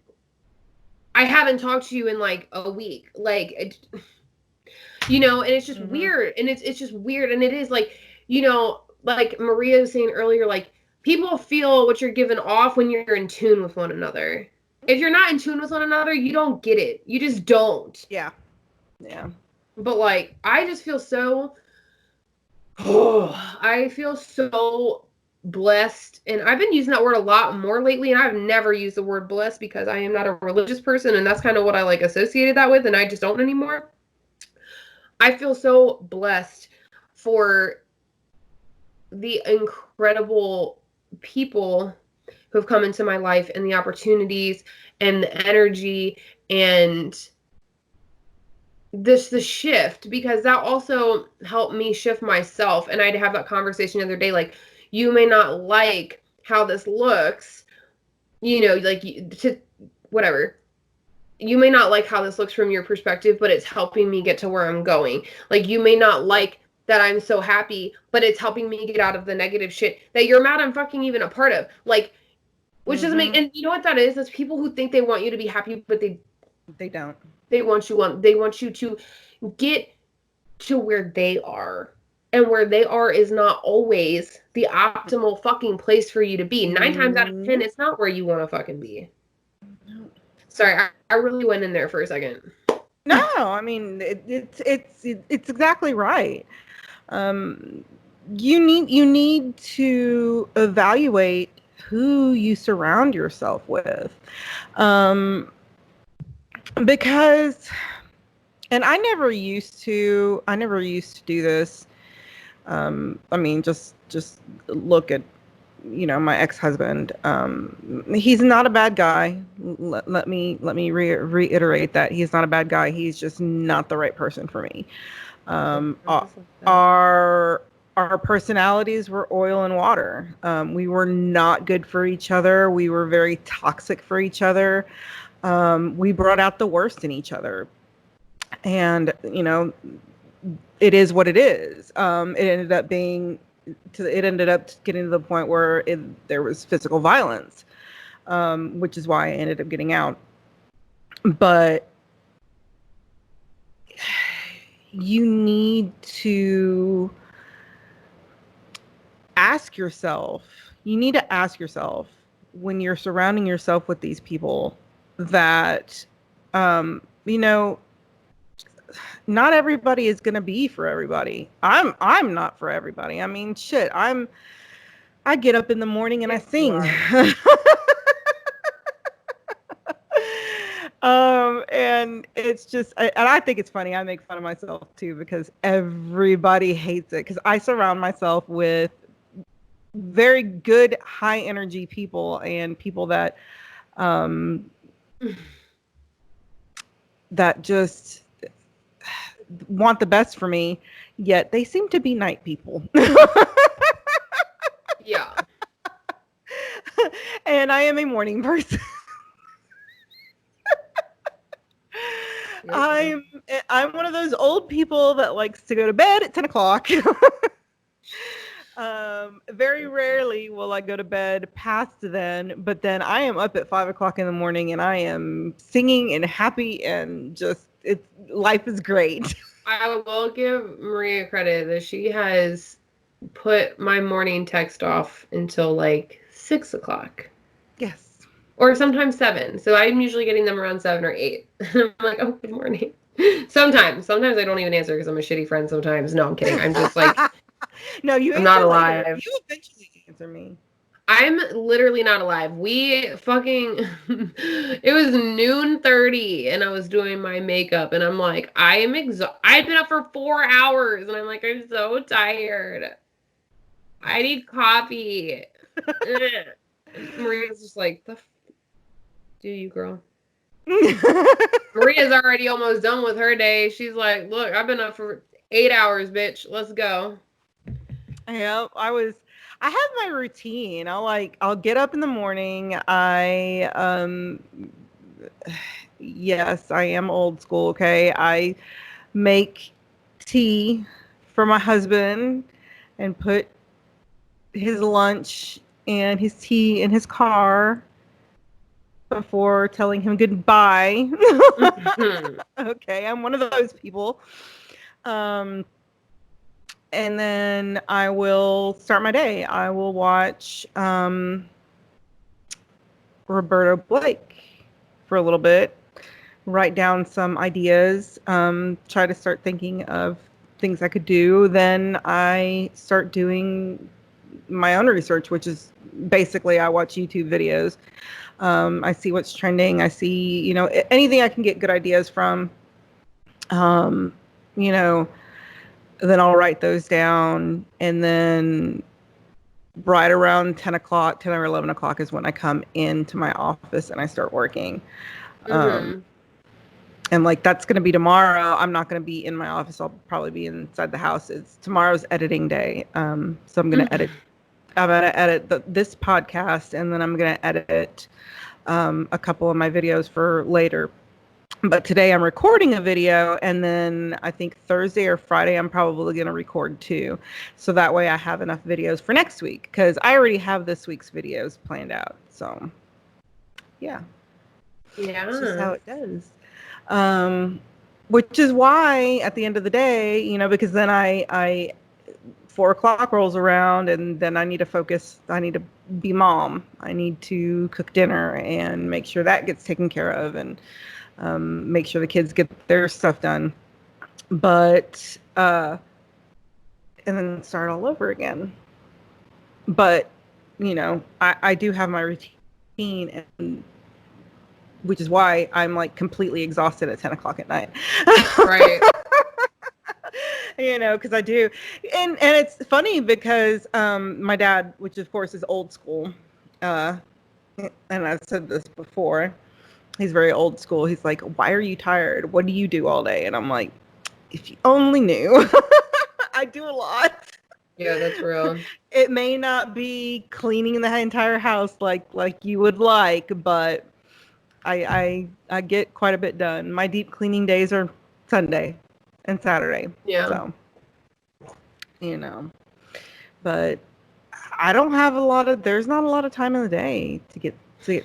I haven't talked to you in like a week, like, you know, and it's just weird, and it's just weird, and it is like, you know, like Maria was saying earlier, like people feel what you're giving off when you're in tune with one another. If you're not in tune with one another, you don't get it. You just don't. Yeah. Yeah. But like, I just feel so, I feel so blessed. And I've been using that word a lot more lately. And I've never used the word blessed because I am not a religious person. And that's kind of what I like associated that with. And I just don't anymore. I feel so blessed for the incredible people who have come into my life and the opportunities and the energy and the shift, because that also helped me shift myself. And I'd have that conversation the other day, like, you may not like how this looks, you know, like to whatever. You may not like how this looks from your perspective, but it's helping me get to where I'm going. Like you may not like that I'm so happy, but it's helping me get out of the negative shit that you're mad I'm fucking even a part of. Like, which doesn't make, and you know what that is? It's people who think they want you to be happy, but they don't. They want you to get to where they are. And where they are is not always the optimal fucking place for you to be. 9 times out of 10, it's not where you want to fucking be. Sorry, I really went in there for a second. No, I mean it's exactly right. You need to evaluate who you surround yourself with, because, and I never used to do this. I mean, just look at, you know, my ex-husband. He's not a bad guy. Let me reiterate that he's not a bad guy. He's just not the right person for me. Our personalities were oil and water. We were not good for each other. We were very toxic for each other. We brought out the worst in each other. And, you know, it is what it is. It ended up getting to the point where there was physical violence, which is why I ended up getting out. But you need to ask yourself, when you're surrounding yourself with these people that, you know, not everybody is going to be for everybody. I'm not for everybody. I mean, shit, I get up in the morning and I sing. And it's just, and I think it's funny. I make fun of myself too because everybody hates it because I surround myself with very good, high energy people and people that, um, that just want the best for me, yet they seem to be night people. Yeah. And I am a morning person. I'm I'm one of those old people that likes to go to bed at 10 o'clock. Very rarely will I go to bed past then, but then I am up at 5 o'clock in the morning and I am singing and happy and just it's life is great. I will give Maria credit that she has put my morning text off until like 6 o'clock. Yes. Or sometimes 7. So I'm usually getting them around 7 or 8. I'm like, oh, good morning. Sometimes I don't even answer because I'm a shitty friend sometimes. No, I'm kidding. I'm just like, No, you I'm not answer later. alive. You eventually answer me. I'm literally not alive. We fucking, it was noon 30 and I was doing my makeup and I'm like, I am exhausted. I've been up for 4 hours and I'm like, I'm so tired. I need coffee. Maria's just like, do you, girl? Maria's already almost done with her day. She's like, look, I've been up for 8 hours, bitch. Let's go. Yeah, I have my routine. I'll get up in the morning. Yes, I am old school, okay? I make tea for my husband and put his lunch and his tea in his car before telling him goodbye. Okay, I'm one of those people. And then I will start my day. I will watch Roberto Blake for a little bit, write down some ideas, try to start thinking of things I could do. Then I start doing my own research, which is basically I watch YouTube videos. I see what's trending. I see, anything I can get good ideas from. Um, you know, then I'll write those down, and then right around 10 o'clock, 10 or 11 o'clock is when I come into my office and I start working. And like that's going to be tomorrow. I'm not going to be in my office. I'll probably be inside the house. It's tomorrow's editing day. So I'm going to edit. I'm going to edit this podcast, and then I'm going to edit a couple of my videos for later. But today I'm recording a video, and then I think Thursday or Friday I'm probably going to record 2. So that way I have enough videos for next week, because I already have this week's videos planned out. So yeah. Yeah. It's just how it does. Which is why at the end of the day, because then I 4 o'clock rolls around and then I need to focus. I need to be mom. I need to cook dinner and make sure that gets taken care of, and make sure the kids get their stuff done. But, and then start all over again. But, I do have my routine, and which is why I'm like completely exhausted at 10 o'clock at night. Right. Because I do. And it's funny because my dad, which of course is old school, and I've said this before, he's very old school. He's like, why are you tired? What do you do all day? And I'm like, if you only knew. I do a lot. Yeah, that's real. It may not be cleaning the entire house like you would like, but I get quite a bit done. My deep cleaning days are Sunday and Saturday. Yeah. So, but I don't have there's not a lot of time in the day to get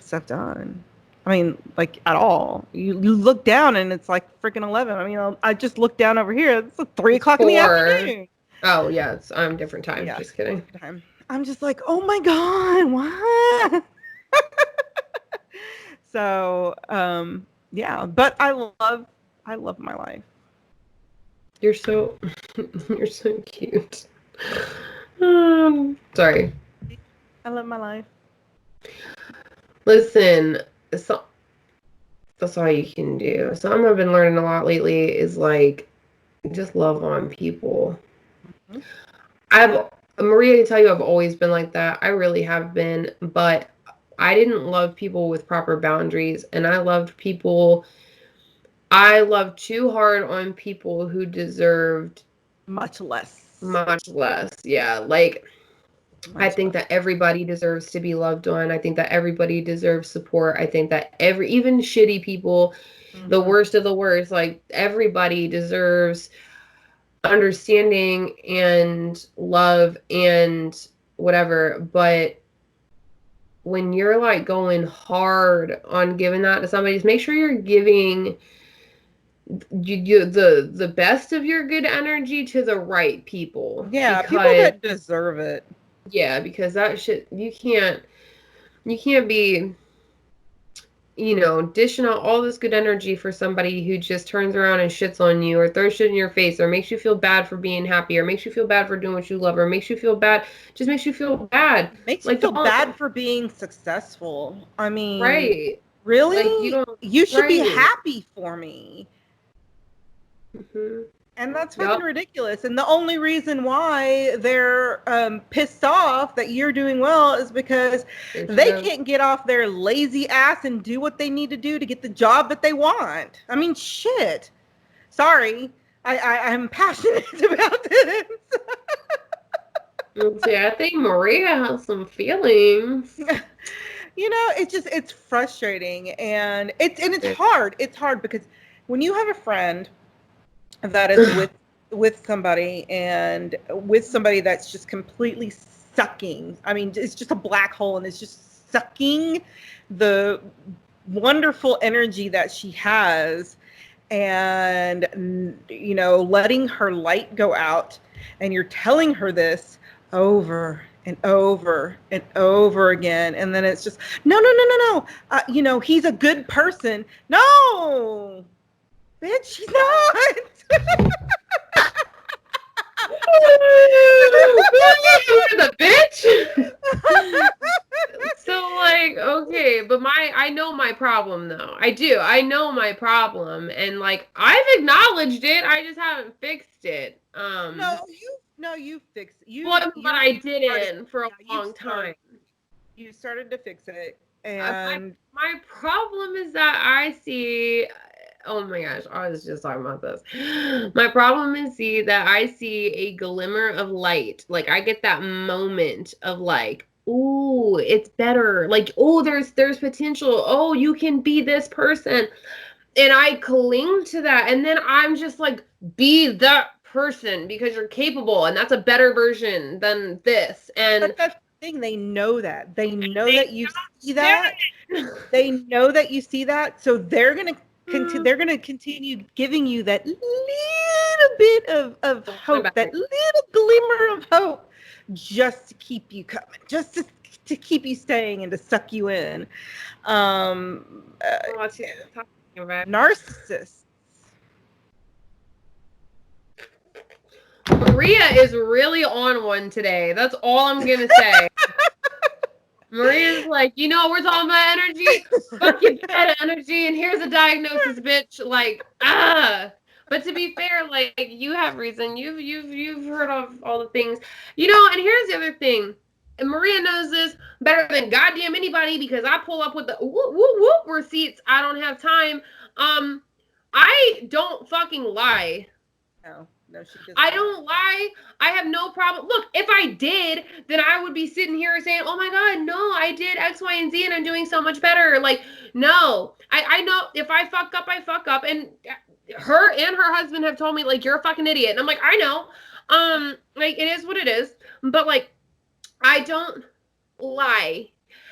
stuff done. I mean, like at all. You look down and it's like freaking 11. I mean, I just looked down over here. It's 3 o'clock in the afternoon. Oh yeah, I'm different time. Yeah, just kidding. Time. I'm just like, oh my God, what? So, yeah, but I love my life. You're so cute. Sorry. I love my life. Listen, so That's all you can do. Something I've been learning a lot lately is like just love on people. Mhm. Maria can tell you I've always been like that. I really have been, but I didn't love people with proper boundaries, and I loved too hard on people who deserved Much less. much less. Yeah, like I Much think less. that everybody deserves to be loved on. I think that everybody deserves support. I think that even shitty people, the Mhm. worst of the worst, like everybody deserves understanding and love and whatever. But when you're like going hard on giving that to somebody, just make sure you're giving the best of your good energy to the right people. Yeah, people Because that deserve it. yeah, because that shit you can't be, dishing out all this good energy for somebody who just turns around and shits on you or throws shit in your face or makes you feel bad for being happy or makes you feel bad for doing what you love or makes you feel bad, just makes you feel bad. Makes you Like, feel don't, bad for being successful. I mean, right. Like, you really? don't, You should be right. happy for me. Hmm. And that's fucking Yep. ridiculous. And the only reason why they're pissed off that you're doing well is because There she they goes. can't get off their lazy ass and do what they need to do to get the job that they want. I mean, shit. Sorry. I'm passionate about this. Let's see, I think Maria has some feelings. It's frustrating, and it's hard. It's hard because when you have a friend that is with somebody and with somebody that's just completely sucking. I mean, it's just a black hole and it's just sucking the wonderful energy that she has, and letting her light go out, and you're telling her this over and over and over again, and then it's just no, no, no, no, no, he's a good person. No, bitch, he's not. You're the bitch. So like, okay, but I know my problem though. I do. I know my problem, and like I've acknowledged it. I just haven't fixed it. You fixed it. But I You started. didn't for a Yeah, long time. you started to fix it, My and my problem is that I see. Oh my gosh, I was just talking about this. My problem is that I see a glimmer of light. Like I get that moment of like, ooh, it's better. Like, oh, there's potential. Oh, you can be this person. And I cling to that. And then I'm just like, be that person because you're capable and that's a better version than this. And but that's the thing. They know that. They know they that you see that. They know that you see that, so they're gonna continue. They're gonna continue giving you that little bit of hope, that little glimmer of hope, just to keep you coming, just to keep you staying and to suck you in. What's he talking about? Narcissists. Maria is really on one today. That's all I'm gonna say. Maria's like, we're talking about energy, fucking bad energy, and here's a diagnosis, bitch. Like, But to be fair, like you have reason. You've heard of all the things, And here's the other thing, and Maria knows this better than goddamn anybody because I pull up with the whoop whoop whoop receipts. I don't have time. I don't fucking lie. No, she doesn't. I don't lie. I have no problem. Look, if I did, then I would be sitting here saying, oh my God, no, I did X, Y, and Z and I'm doing so much better. Like, no, I know if I fuck up, I fuck up. And her and her husband have told me, like, you're a fucking idiot. And I'm like, I know. Like, it is what it is. But, like, I don't lie.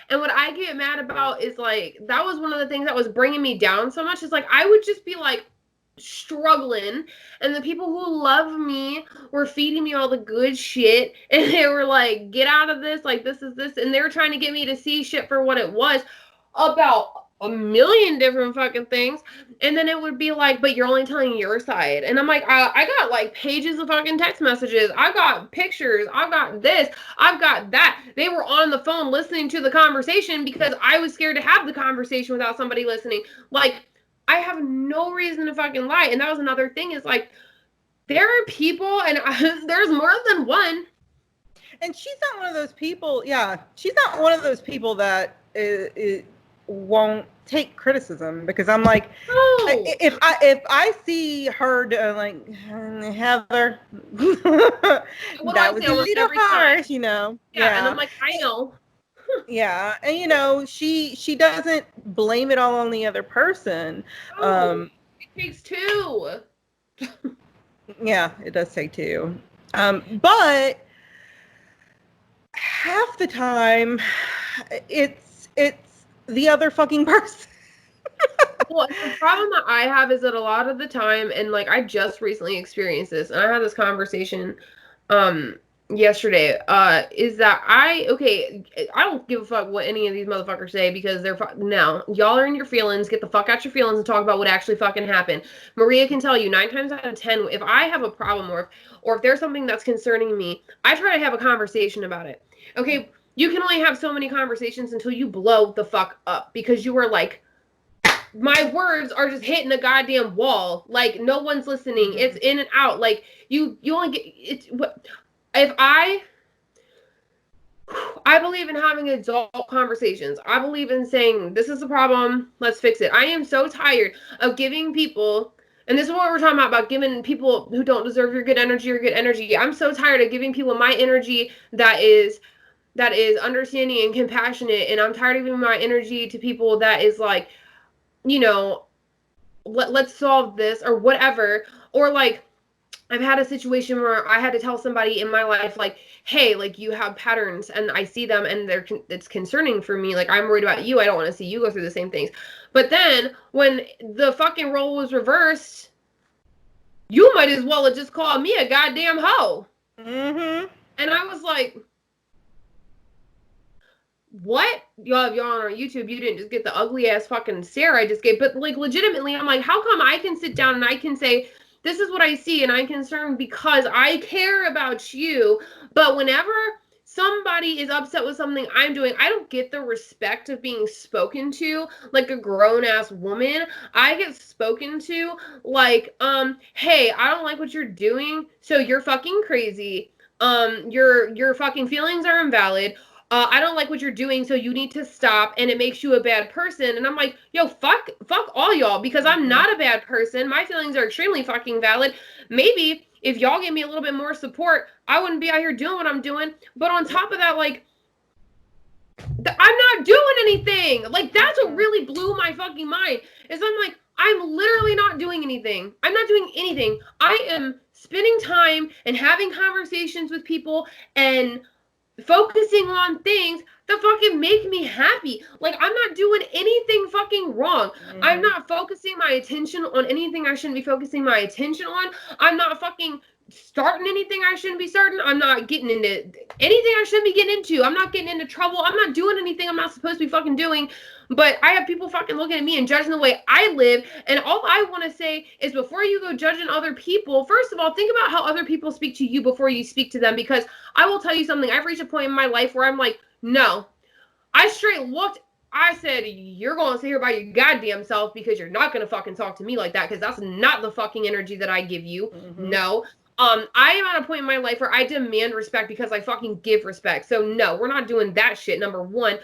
And what I get mad about is, like, that was one of the things that was bringing me down so much. Is, like, I would just be, like, struggling, and the people who love me were feeding me all the good shit, and they were like, get out of this, like this is this, and they were trying to get me to see shit for what it was about a million different fucking things. And then it would be like, but you're only telling your side. And I'm like, I got like pages of fucking text messages, I got pictures, I've got this, I've got that. They were on the phone listening to the conversation because I was scared to have the conversation without somebody listening. Like, I have no reason to fucking lie. And that was another thing is like, there are people, and there's more than one. And she's not one of those people. Yeah, she's not one of those people that won't take criticism, because I'm like, No. if I see her like, Heather, that was a little harsh, you know. Yeah, and I'm like, I know. Yeah, and you know, she doesn't blame it all on the other person. Oh, it takes two. Yeah, it does take two. But half the time, it's the other fucking person. Well, the problem that I have is that a lot of the time, and like I just recently experienced this, and I had this conversation yesterday, is that I don't give a fuck what any of these motherfuckers say, because they're no, y'all are in your feelings. Get the fuck out your feelings and talk about what actually fucking happened. Maria can tell you 9 times out of 10, if I have a problem or if there's something that's concerning me, I try to have a conversation about it. Okay, you can only have so many conversations until you blow the fuck up, because you are like, my words are just hitting a goddamn wall. Like, no one's listening. Mm-hmm. It's in and out. Like, you only get it's what if I believe in having adult conversations. I believe in saying, this is the problem, let's fix it. I am so tired of giving people, and this is what we're talking about giving people who don't deserve your good energy. I'm so tired of giving people my energy that is understanding and compassionate, and I'm tired of giving my energy to people that is like, you know, let's solve this or whatever. Or like, I've had a situation where I had to tell somebody in my life, like, hey, like, you have patterns and I see them and it's concerning for me. Like, I'm worried about you. I don't want to see you go through the same things. But then when the fucking role was reversed, you might as well have just called me a goddamn hoe. Mm-hmm. And I was like, what? Y'all on our YouTube, you didn't just get the ugly ass fucking stare I just gave. But like, legitimately, I'm like, how come I can sit down and I can say, this is what I see and I'm concerned because I care about you, but whenever somebody is upset with something I'm doing, I don't get the respect of being spoken to like a grown-ass woman. I get spoken to like, hey, I don't like what you're doing, so you're fucking crazy. Your fucking feelings are invalid. I don't like what you're doing, so you need to stop, and it makes you a bad person. And I'm like, yo, fuck all y'all, because I'm not a bad person. My feelings are extremely fucking valid. Maybe if y'all gave me a little bit more support, I wouldn't be out here doing what I'm doing. But on top of that, like, I'm not doing anything. Like, that's what really blew my fucking mind, is I'm like, I'm literally not doing anything. I'm not doing anything. I am spending time and having conversations with people and focusing on things that fucking make me happy. Like, I'm not doing anything fucking wrong. Mm-hmm. I'm not focusing my attention on anything I shouldn't be focusing my attention on. I'm not fucking starting anything I shouldn't be starting. I'm not getting into anything I shouldn't be getting into. I'm not getting into trouble. I'm not doing anything I'm not supposed to be fucking doing. But I have people fucking looking at me and judging the way I live. And all I want to say is, before you go judging other people, first of all, think about how other people speak to you before you speak to them. Because I will tell you something. I've reached a point in my life where I'm like, no. I straight looked. I said, you're going to sit here by your goddamn self, because you're not going to fucking talk to me like that, because that's not the fucking energy that I give you. Mm-hmm. No. I am at a point in my life where I demand respect because I fucking give respect. So no, we're not doing that shit, number one.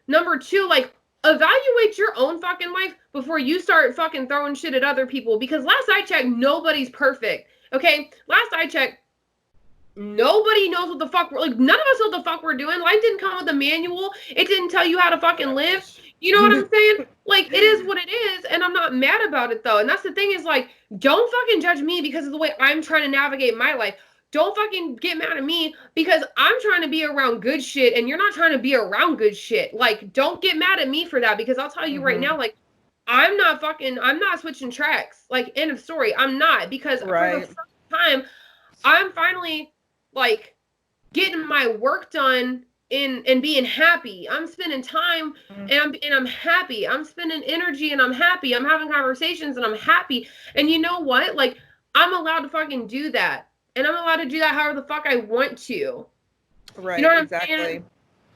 Number two, like, evaluate your own fucking life before you start fucking throwing shit at other people, because last I checked, nobody's perfect. Okay? Last I checked, nobody knows what the fuck none of us know what the fuck we're doing. Life didn't come with a manual. It didn't tell you how to fucking live. You know what I'm saying? Like, it is what it is, and I'm not mad about it, though. And that's the thing, is like, don't fucking judge me because of the way I'm trying to navigate my life. Don't fucking get mad at me because I'm trying to be around good shit and you're not trying to be around good shit. Like, don't get mad at me for that, because I'll tell you right now, like, I'm not switching tracks. Like, end of story. I'm not, because for the first time, I'm finally, like, getting my work done and being happy. I'm spending time and I'm happy. I'm spending energy and I'm happy. I'm having conversations and I'm happy. And you know what? Like, I'm allowed to fucking do that. And I'm allowed to do that however the fuck I want to. Right. You know what exactly.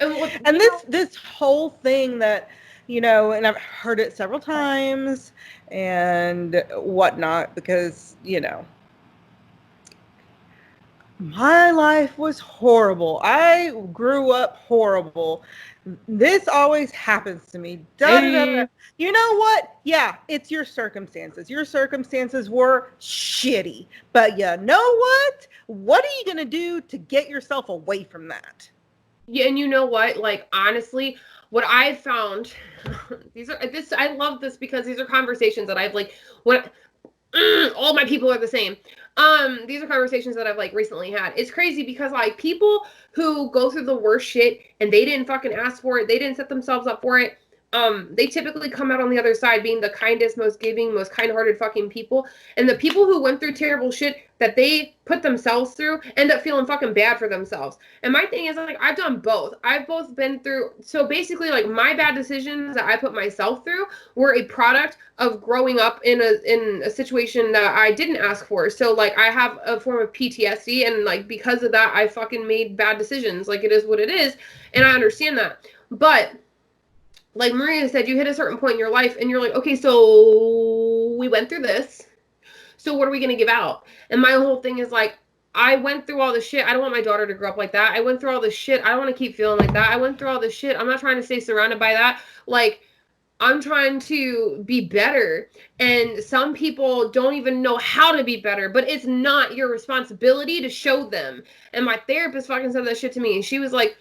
I'm saying? And this whole thing that you know, and I've heard it several times and whatnot because, you know, my life was horrible. I grew up horrible. This always happens to me. Da, da, da, da. You know what? Yeah, it's your circumstances. Your circumstances were shitty. But you know what? What are you going to do to get yourself away from that? Yeah, and you know what? Like, honestly, what I've found, I love this because these are conversations that I've like, when all my people are the same. These are conversations that I've like recently had. It's crazy because like people who go through the worst shit and they didn't fucking ask for it, they didn't set themselves up for it. They typically come out on the other side being the kindest, most giving, most kind-hearted fucking people. And the people who went through terrible shit that they put themselves through end up feeling fucking bad for themselves. And my thing is like I've done both. I've both been through, so basically like my bad decisions that I put myself through were a product of growing up in a situation that I didn't ask for. So like I have a form of PTSD, and like because of that I fucking made bad decisions. Like it is what it is, and I understand that. But like Maria said, you hit a certain point in your life and you're like, okay, so we went through this. So what are we going to give out? And my whole thing is like, I went through all this shit. I don't want my daughter to grow up like that. I went through all this shit. I don't want to keep feeling like that. I went through all this shit. I'm not trying to stay surrounded by that. Like, I'm trying to be better. And some people don't even know how to be better, but it's not your responsibility to show them. And my therapist fucking said that shit to me. And she was like,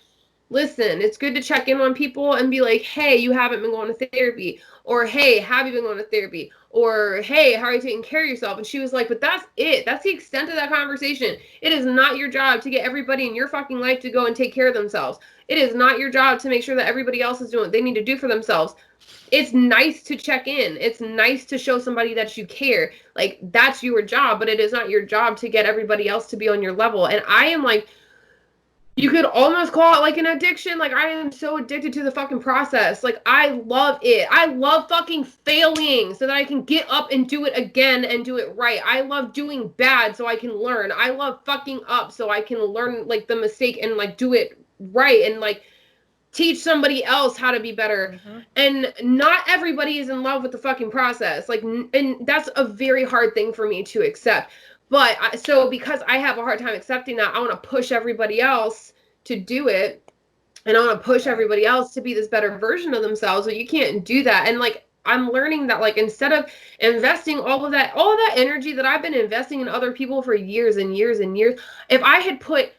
listen, it's good to check in on people and be like, hey, you haven't been going to therapy. Or, hey, have you been going to therapy? Or, hey, how are you taking care of yourself? And she was like, but that's it. That's the extent of that conversation. It is not your job to get everybody in your fucking life to go and take care of themselves. It is not your job to make sure that everybody else is doing what they need to do for themselves. It's nice to check in. It's nice to show somebody that you care. Like, that's your job, but it is not your job to get everybody else to be on your level. And I am like, you could almost call it like an addiction. Like, I am so addicted to the fucking process. Like, I love it. I love fucking failing so that I can get up and do it again and do it right. I love doing bad so I can learn. I love fucking up so I can learn, like, the mistake and, like, do it right and, like, teach somebody else how to be better. Mm-hmm. And not everybody is in love with the fucking process. Like, and that's a very hard thing for me to accept. But so because I have a hard time accepting that, I want to push everybody else to do it. And I want to push everybody else to be this better version of themselves. But you can't do that. And like, I'm learning that like, instead of investing all of that energy that I've been investing in other people for years and years and years, if I had put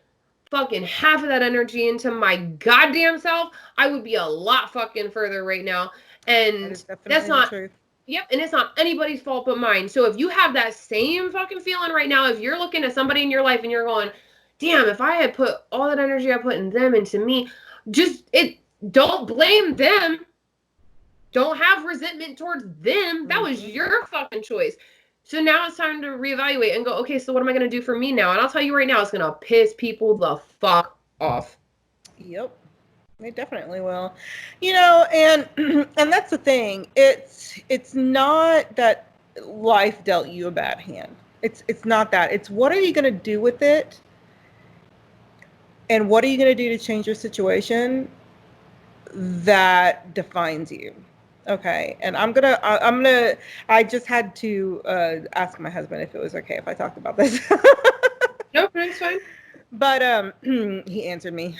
fucking half of that energy into my goddamn self, I would be a lot fucking further right now. And that's not truth. Yep, and it's not anybody's fault but mine. So if you have that same fucking feeling right now, if you're looking at somebody in your life and you're going, damn, if I had put all that energy I put in them into me, don't blame them. Don't have resentment towards them. That was your fucking choice. So now it's time to reevaluate and go, okay, so what am I going to do for me now? And I'll tell you right now, it's going to piss people the fuck off. Yep. They definitely will. You know, and that's the thing. It's not that life dealt you a bad hand. It's not that. It's what are you going to do with it? And what are you going to do to change your situation that defines you? Okay. And I just had to ask my husband if it was okay if I talked about this. Nope, it's fine. But he answered me.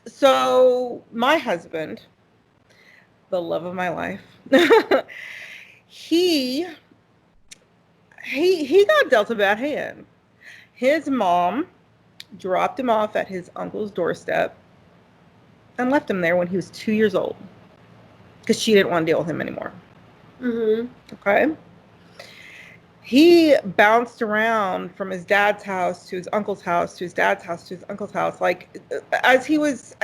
So my husband, the love of my life, he got dealt a bad hand. His mom dropped him off at his uncle's doorstep and left him there when he was 2 years old because she didn't want to deal with him anymore. Mm-hmm. Okay. He bounced around from his dad's house to his uncle's house to his dad's house to his uncle's house, like as he was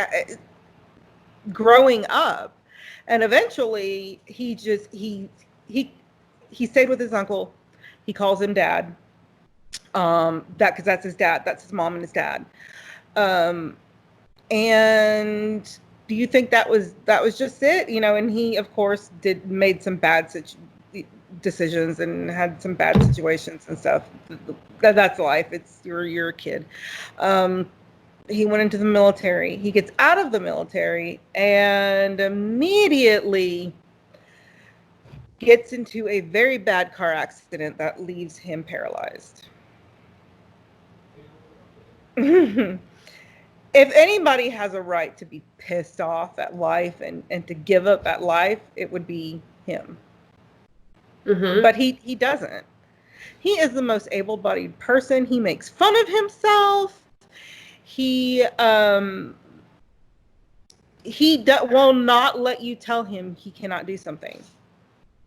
growing up. And eventually he stayed with his uncle. He calls him dad. Because that's his dad. That's his mom and his dad. And do you think that was just it? You know, and he of course made some bad decisions and had some bad situations and stuff. That's life. You're a kid. He went into the military. He gets out of the military and immediately gets into a very bad car accident that leaves him paralyzed. If anybody has a right to be pissed off at life and to give up at life, it would be him. Mm-hmm. But he doesn't. He is the most able-bodied person. He makes fun of himself. He will not let you tell him he cannot do something.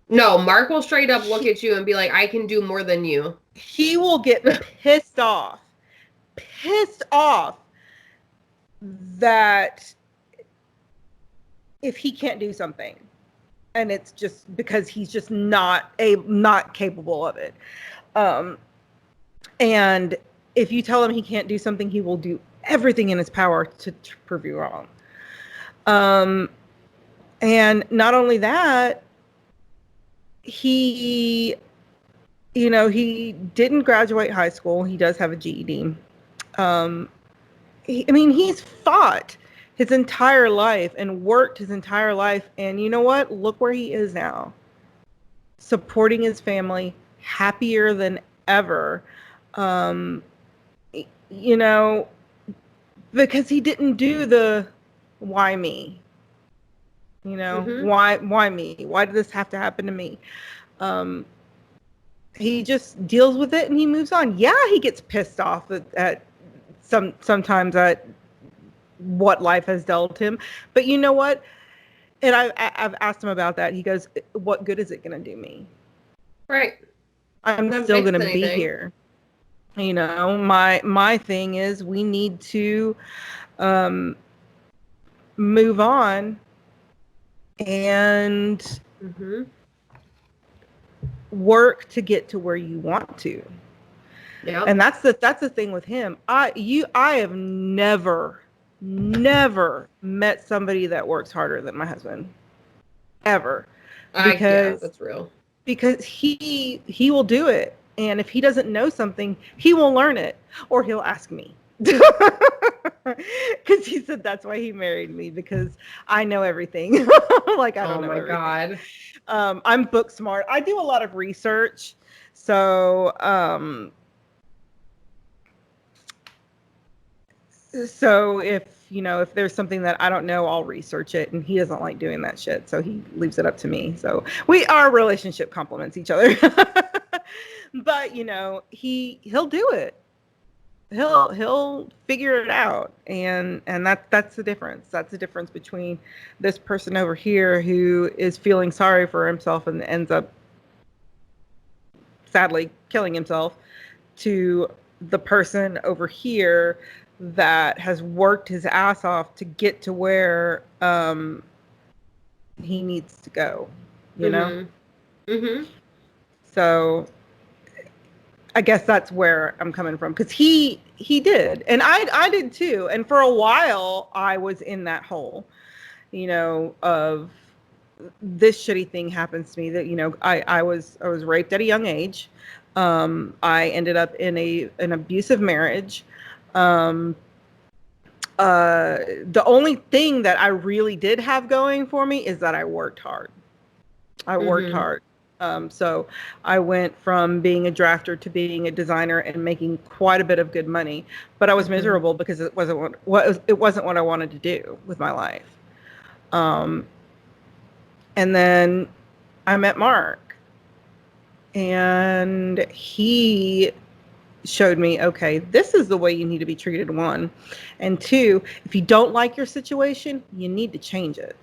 No, Mark will straight up look at you and be like, I can do more than you. He will get pissed off that if he can't do something, and it's just because he's just not capable of it. And if you tell him he can't do something, he will do everything in his power to prove you wrong. And not only that, he didn't graduate high school. He does have a GED. He's fought his entire life and worked his entire life. And you know what? Look where he is now. Supporting his family, happier than ever. Because he didn't do the why me? Mm-hmm. Why me? Why did this have to happen to me? He just deals with it and he moves on. Yeah, he gets pissed off at sometimes at what life has dealt him. But you know what? And I've asked him about that. He goes, what good is it going to do me? Right. I'm still going to be here. My thing is we need to move on and work to get to where you want to. Yeah. And that's the thing with him. I have never met somebody that works harder than my husband. Ever. Because that's real. Because he will do it. And if he doesn't know something, he will learn it. Or he'll ask me. Because he said that's why he married me, because I know everything. Like, I don't know everything. God. I'm book smart. I do a lot of research. So if there's something that I don't know, I'll research it, and he doesn't like doing that shit, so he leaves it up to me. So our relationship complements each other. But he'll do it. He'll figure it out, and that's the difference. That's the difference between this person over here who is feeling sorry for himself and ends up sadly killing himself, to the person over here that has worked his ass off to get to where he needs to go, you know? Mm-hmm. So I guess that's where I'm coming from, because he did, and I did too. And for a while I was in that hole, of this shitty thing happens to me, that I was raped at a young age. I ended up in an abusive marriage. The only thing that I really did have going for me is that I worked hard. So I went from being a drafter to being a designer and making quite a bit of good money, but I was miserable because it wasn't what I wanted to do with my life. And then I met Mark, and he showed me, okay, this is the way you need to be treated, one. And two, if you don't like your situation, you need to change it.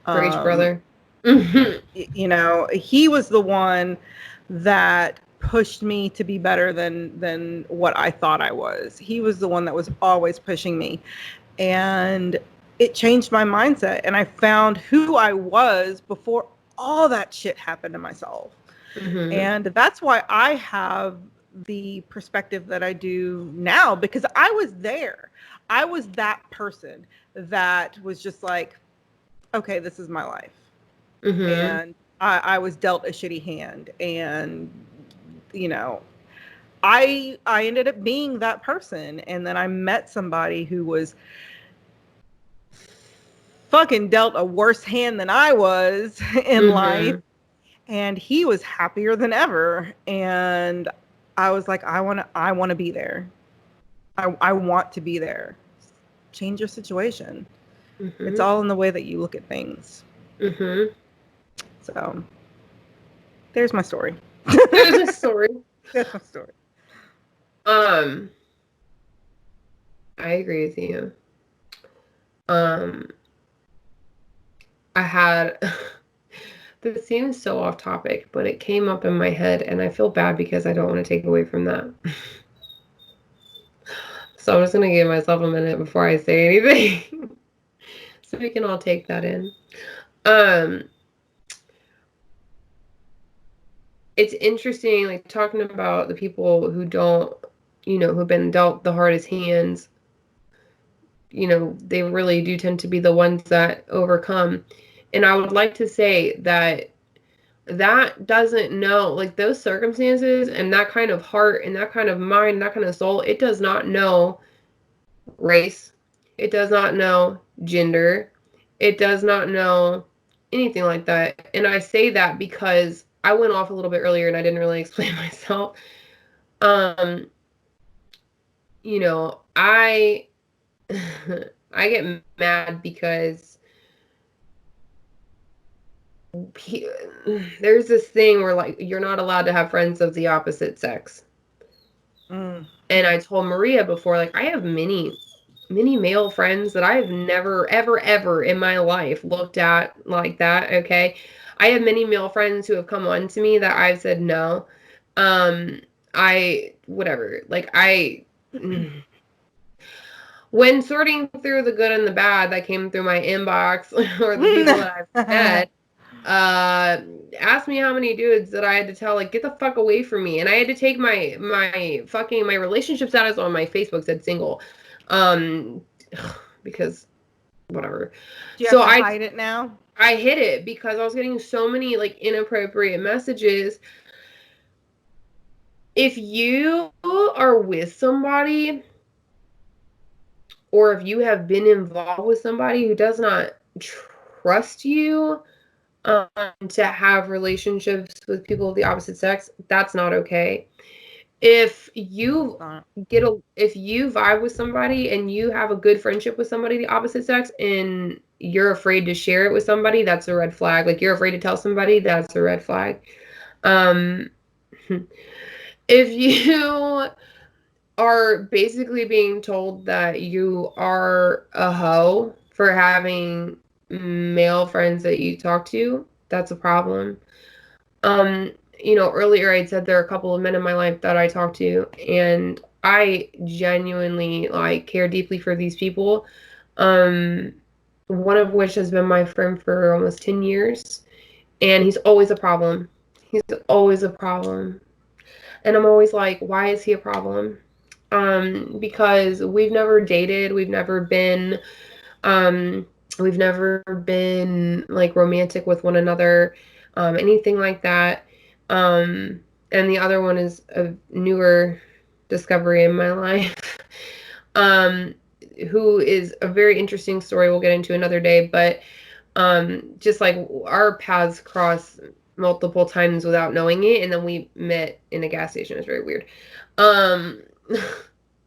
Preach, brother. He was the one that pushed me to be better than what I thought I was. He was the one that was always pushing me. And it changed my mindset. And I found who I was before all that shit happened to myself. And that's why I have the perspective that I do now, because I was there. I was that person that was just like, okay, this is my life. And I was dealt a shitty hand, and I ended up being that person, and then I met somebody who was fucking dealt a worse hand than I was in life, and he was happier than ever. And I was like, I want to be there. I want to be there. Change your situation. It's all in the way that you look at things. So there's my story. There's a story. That's my story. I agree with you. I had this seems so off topic, but it came up in my head, and I feel bad because I don't want to take away from that. So I'm just gonna give myself a minute before I say anything, so we can all take that in. It's interesting, like, talking about the people who don't, who've been dealt the hardest hands. They really do tend to be the ones that overcome. And I would like to say that doesn't know, like, those circumstances and that kind of heart and that kind of mind, that kind of soul, it does not know race. It does not know gender. It does not know anything like that. And I say that because I went off a little bit earlier and I didn't really explain myself. I get mad because there's this thing where, like, you're not allowed to have friends of the opposite sex. And I told Maria before, like, I have many male friends that I've never, ever in my life looked at like that, okay? I have many male friends who have come on to me that I've said no. When sorting through the good and the bad that came through my inbox, or the people that I've met, asked me how many dudes that I had to tell, like, get the fuck away from me. And I had to take my relationship status on my Facebook said single. Because whatever. Do you have to hide it now? I hid it because I was getting so many, like, inappropriate messages. If you are with somebody, or if you have been involved with somebody who does not trust you to have relationships with people of the opposite sex, that's not okay. If you vibe with somebody and you have a good friendship with somebody of the opposite sex and you're afraid to share it with somebody, that's a red flag. Like, you're afraid to tell somebody, that's a red flag. If you are basically being told that you are a hoe for having male friends that you talk to, that's a problem. Earlier I said there are a couple of men in my life that I talk to, and I genuinely, like, care deeply for these people. One of which has been my friend for almost 10 years, and he's always a problem. He's always a problem. And I'm always like, why is he a problem? Because we've never dated, we've never been like romantic with one another, anything like that. And the other one is a newer discovery in my life, who is a very interesting story we'll get into another day, but just, like, our paths cross multiple times without knowing it, and then we met in a gas station. It's very weird.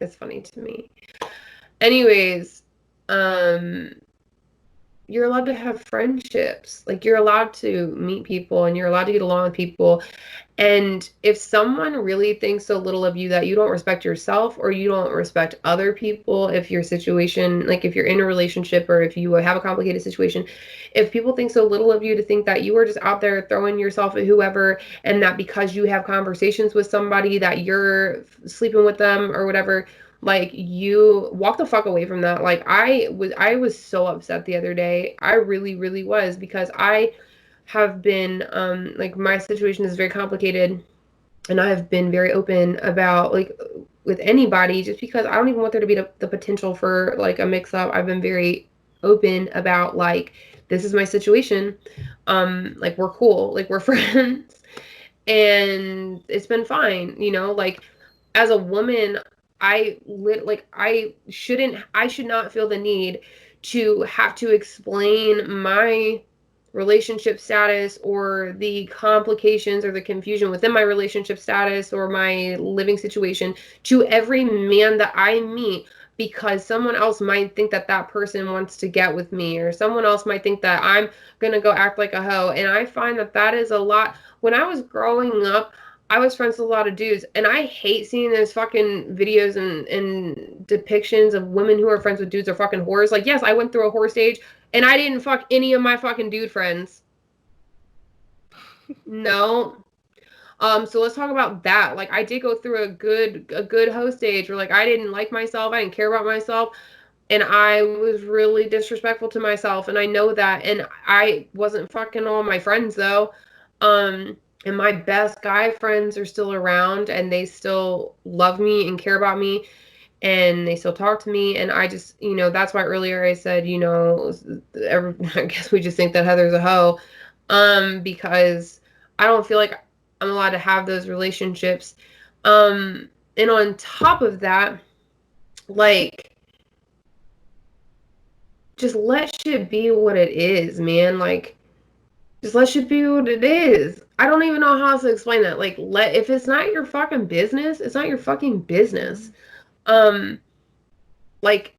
It's funny to me. Anyways, you're allowed to have friendships. Like, you're allowed to meet people and you're allowed to get along with people. And if someone really thinks so little of you that you don't respect yourself or you don't respect other people, if your situation, like, if you're in a relationship or if you have a complicated situation, if people think so little of you to think that you are just out there throwing yourself at whoever, and that because you have conversations with somebody that you're sleeping with them or whatever, like, you walk the fuck away from that. Like, I was so upset the other day. I really, really was, because I have been, like, my situation is very complicated, and I have been very open about, like, with anybody, just because I don't even want there to be the potential for, like, a mix-up. I've been very open about, like, this is my situation. Like, we're cool. Like, we're friends. And it's been fine, like, as a woman, I should not feel the need to have to explain my relationship status or the complications or the confusion within my relationship status or my living situation to every man that I meet, because someone else might think that that person wants to get with me, or someone else might think that I'm gonna go act like a hoe. And I find that that is a lot. When I was growing up, I was friends with a lot of dudes, and I hate seeing those fucking videos and depictions of women who are friends with dudes are fucking whores. Like, yes, I went through a whore stage, and I didn't fuck any of my fucking dude friends. No. So let's talk about that. Like, I did go through a good hoe stage where, like, I didn't like myself, I didn't care about myself, and I was really disrespectful to myself, and I know that. And I wasn't fucking all my friends though. And my best guy friends are still around, and they still love me and care about me, and they still talk to me. And I just, that's why earlier I said, I guess we just think that Heather's a hoe, because I don't feel like I'm allowed to have those relationships. And on top of that, like, just let shit be what it is, man. Like, just let shit be what it is. I don't even know how else to explain that. Like, if it's not your fucking business, it's not your fucking business. Like,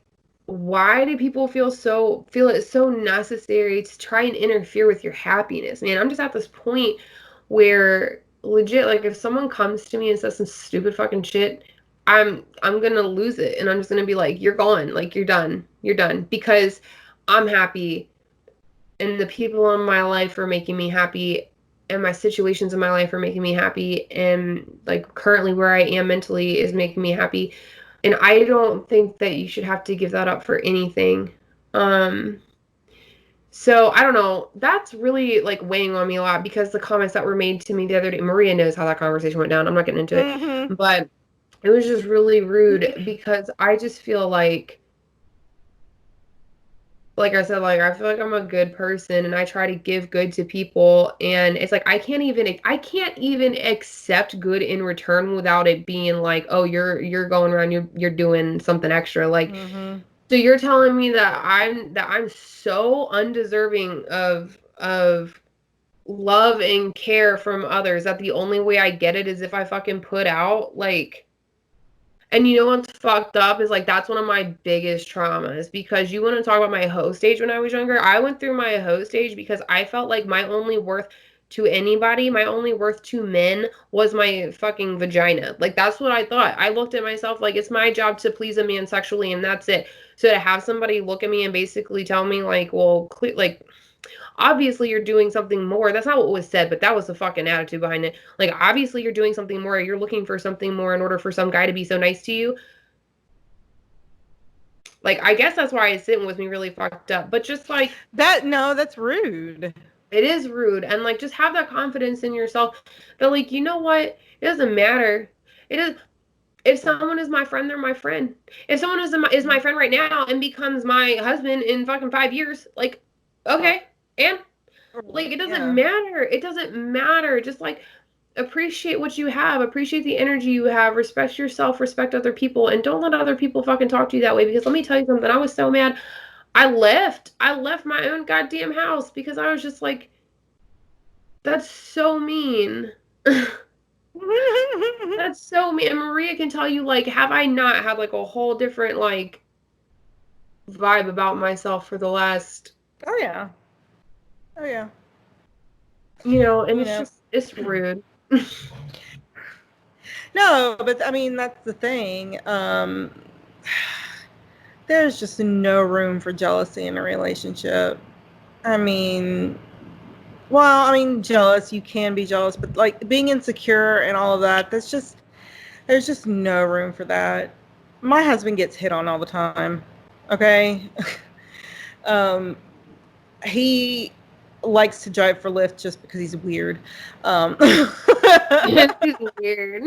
why do people feel it so necessary to try and interfere with your happiness? Man, I'm just at this point where legit, like, if someone comes to me and says some stupid fucking shit, I'm gonna lose it, and I'm just gonna be like, you're gone, like, you're done, because I'm happy, and the people in my life are making me happy, and my situations in my life are making me happy, and, like, currently where I am mentally is making me happy. And I don't think that you should have to give that up for anything. So I don't know. That's really, like, weighing on me a lot, because the comments that were made to me the other day, Maria knows how that conversation went down. I'm not getting into it, but it was just really rude, because I just feel like I said, like, I feel like I'm a good person, and I try to give good to people, and it's like I can't even accept good in return without it being like, oh, you're going around, you're doing something extra, like, so you're telling me that I'm so undeserving of love and care from others, that the only way I get it is if I fucking put out, like. And you know what's fucked up is, like, that's one of my biggest traumas, because you want to talk about my hoe stage when I was younger. I went through my hoe stage because I felt like my only worth to anybody, my only worth to men, was my fucking vagina. Like, that's what I thought. I looked at myself like, it's my job to please a man sexually, and that's it. So to have somebody look at me and basically tell me, like, well, like, obviously you're doing something more. That's not what was said, but that was the fucking attitude behind it. Like, obviously you're doing something more. You're looking for something more in order for some guy to be so nice to you. Like, I guess that's why it's sitting with me really fucked up. But just, like, that's rude. It is rude. And, like, just have that confidence in yourself that, like, you know what? It doesn't matter. It is. If someone is my friend, they're my friend. If someone is my friend right now and becomes my husband in fucking 5 years, like, okay. And, like, it doesn't matter. It doesn't matter. Just, like, appreciate what you have. Appreciate the energy you have. Respect yourself. Respect other people. And don't let other people fucking talk to you that way. Because let me tell you something. I was so mad. I left my own goddamn house because I was just like, that's so mean. That's so mean. And Maria can tell you, like, have I not had, like, a whole different, like, vibe about myself for the last... Oh, yeah. And it's just, it's rude. No, but I mean, that's the thing. There's just no room for jealousy in a relationship. I mean, jealous, you can be jealous, but, like, being insecure and all of that, there's just no room for that. My husband gets hit on all the time. Okay. He likes to drive for Lyft just because he's weird. He's weird.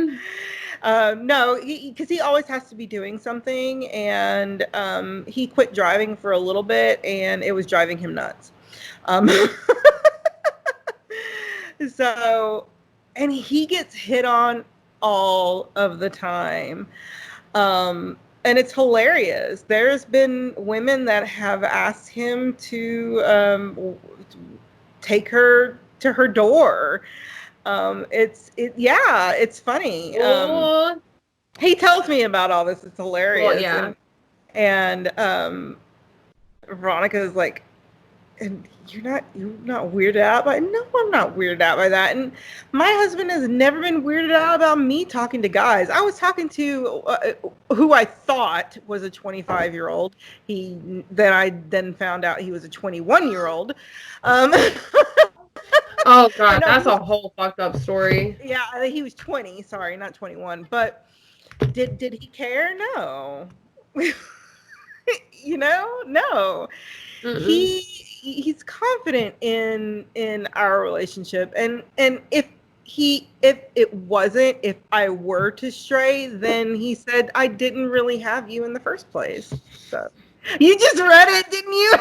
No, because he always has to be doing something, and he quit driving for a little bit, and it was driving him nuts. So, and he gets hit on all of the time. And it's hilarious. There's been women that have asked him to take her to her door. It's funny. He tells me about all this. It's hilarious. Well, yeah. And Veronica is like, and you're not weirded out by it? No, I'm not weirded out by that. And my husband has never been weirded out about me talking to guys. I was talking to who I thought was a 25-year-old. I then found out he was a 21-year-old. Oh God, that's a whole fucked up story. Yeah, he was 20. Sorry, not 21. But did he care? No. No. Mm-mm. He's confident in our relationship, and if I were to stray, then he said I didn't really have you in the first place. So you just read it, didn't you?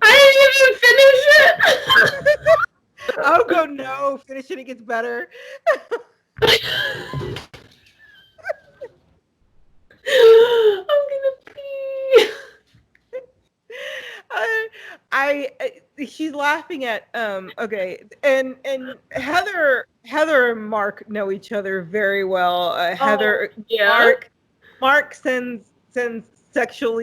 I didn't even finish it. Oh, go no! Finish it. It gets better. I'm gonna pee. She's laughing at okay, and Heather and Mark know each other very well. Heather, yeah. Mark sends sexual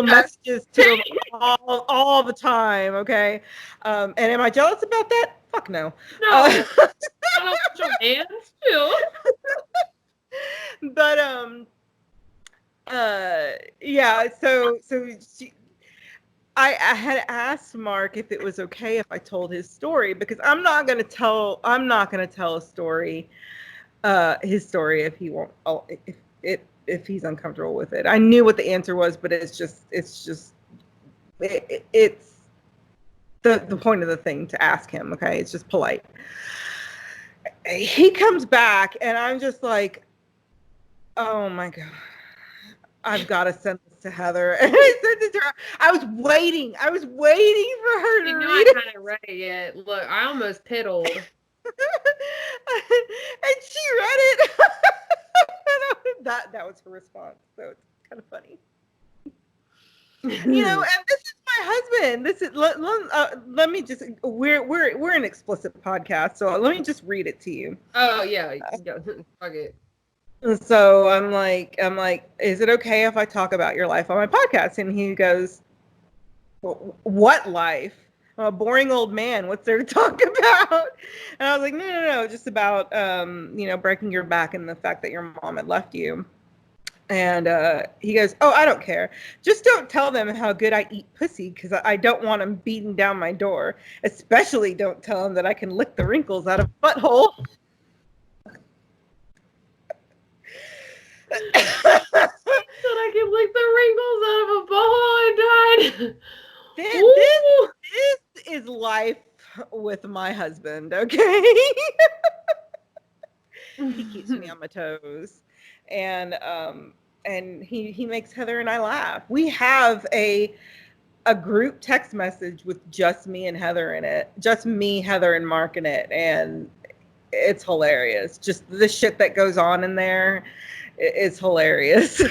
messages to him all the time. Okay, and am I jealous about that? Fuck no. No, I don't want your hands too. But yeah, so I had asked Mark if it was okay if I told his story, because I'm not gonna tell a story, his story, if he won't, if he's uncomfortable with it. I knew what the answer was, but it's the point of the thing to ask him. Okay, it's just polite. He comes back and I'm just like, oh my God, I've got to send this to Heather. And I sent it to her. I was waiting for her to read it. I kind of read it yet. Look, I almost piddled. And she read it. that was her response. So it's kind of funny. And this is my husband. This is let me just, we're an explicit podcast, so let me just read it to you. Oh yeah, fuck it. So I'm like, is it okay if I talk about your life on my podcast? And he goes, what life? I'm a boring old man. What's there to talk about? And I was like, no, just about breaking your back and the fact that your mom had left you. And he goes, oh, I don't care. Just don't tell them how good I eat pussy, because I don't want them beating down my door. Especially don't tell them that I can lick the wrinkles out of a butthole. That I can lick the wrinkles out of a butthole and died. This is life with my husband, okay? He keeps me on my toes. And he makes Heather and I laugh. We have a group text message with just me and Heather in it. Just me, Heather, and Mark in it. And it's hilarious. Just the shit that goes on in there is hilarious.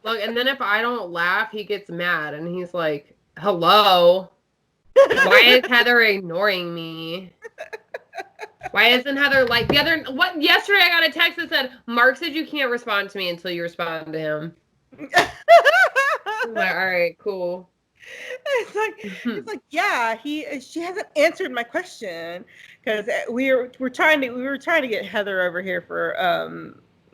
Look, and then if I don't laugh, he gets mad and he's like, hello? Why is Heather ignoring me? Why isn't Heather like the other? What? Yesterday I got a text that said, Mark said you can't respond to me until you respond to him. I'm like, all right, cool. It's like, yeah, she hasn't answered my question, because we were trying to get Heather over here for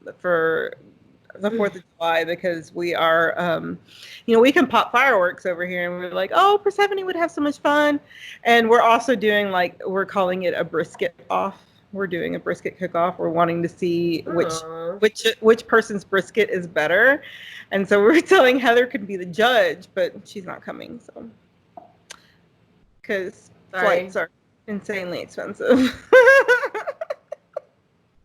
the 4th of July, because we are we can pop fireworks over here, and we're like, oh, Persephone would have so much fun. And we're also doing, like, we're calling it a brisket off. We're doing a brisket cook-off. We're wanting to see which person's brisket is better. And so we're telling Heather could be the judge, but she's not coming, so because flights are insanely expensive.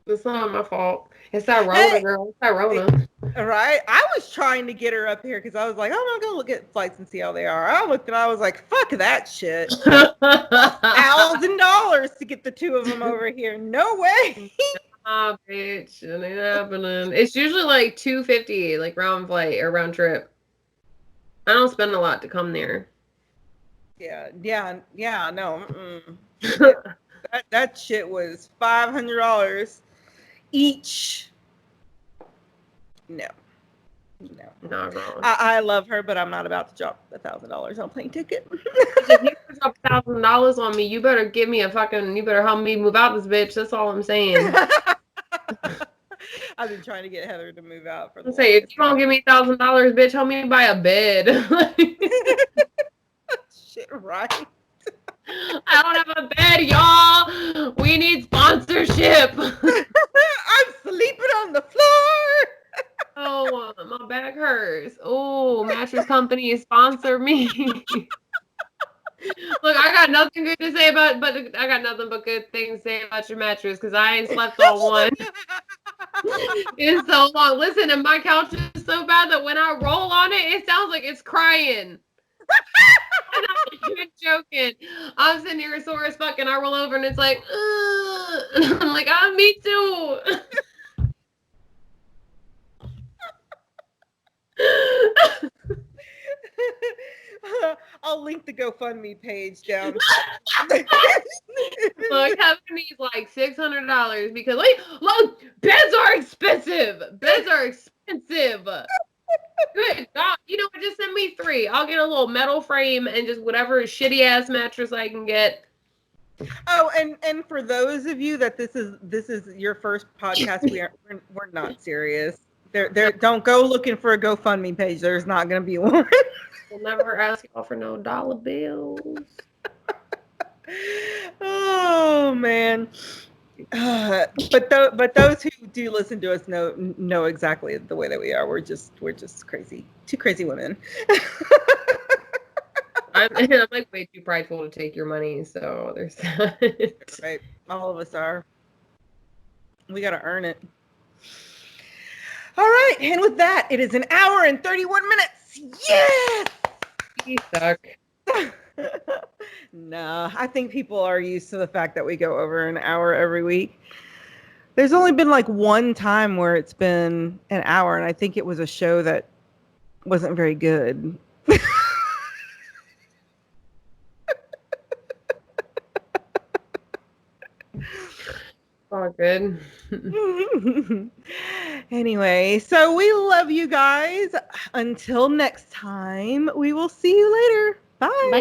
It's not my fault. It's that Rona, girl. It's that Rona. Right? I was trying to get her up here because I was like, I'm gonna go look at flights and see how they are. I looked and I was like, fuck that shit. $1,000 to get the two of them over here. No way. Ah, bitch, it ain't happening. It's usually like $250, like round flight or round trip. I don't spend a lot to come there. Yeah, no. That shit was $500 each. No. Not wrong. I love her, but I'm not about to drop $1,000 on a plane ticket. If you drop $1,000 on me, you better give me you better help me move out this bitch. That's all I'm saying. I've been trying to get Heather to move out for the Say, if you don't give me $1,000, bitch, help me buy a bed. Shit, right? I don't have a bed, y'all. We need sponsorship. I'm sleeping on the floor. Oh, my back hurts. Oh, mattress company sponsor me. Look, I got nothing good to say about, but I got nothing but good things to say about your mattress because I ain't slept on one in so long. Listen, and my couch is so bad that when I roll on it, it sounds like it's crying. I'm not even joking. I'm sitting here sore as fuck, and I roll over, and it's like, I'm like, me too. I'll link the GoFundMe page down. Look, Heather needs like $600 because look, beds are expensive. Beds are expensive. Good God, you know what? Just send me 3. I'll get a little metal frame and just whatever shitty ass mattress I can get. Oh, and for those of you that this is your first podcast, we're not serious. There don't go looking for a GoFundMe page. There's not going to be one. We'll never ask y'all for no dollar bills. Oh man. But those who do listen to us know exactly the way that we are. We're just crazy, 2 crazy women. I'm like way too prideful to take your money, so there's that. Right, all of us are. We gotta earn it. All right, and with that, it is 1 hour and 31 minutes. Yes. You suck. Nah, I think people are used to the fact that we go over 1 hour every week. There's only been like one time where it's been 1 hour, and I think it was a show that wasn't very good. All good. Anyway, so we love you guys. Until next time, we will see you later. Bye. Bye.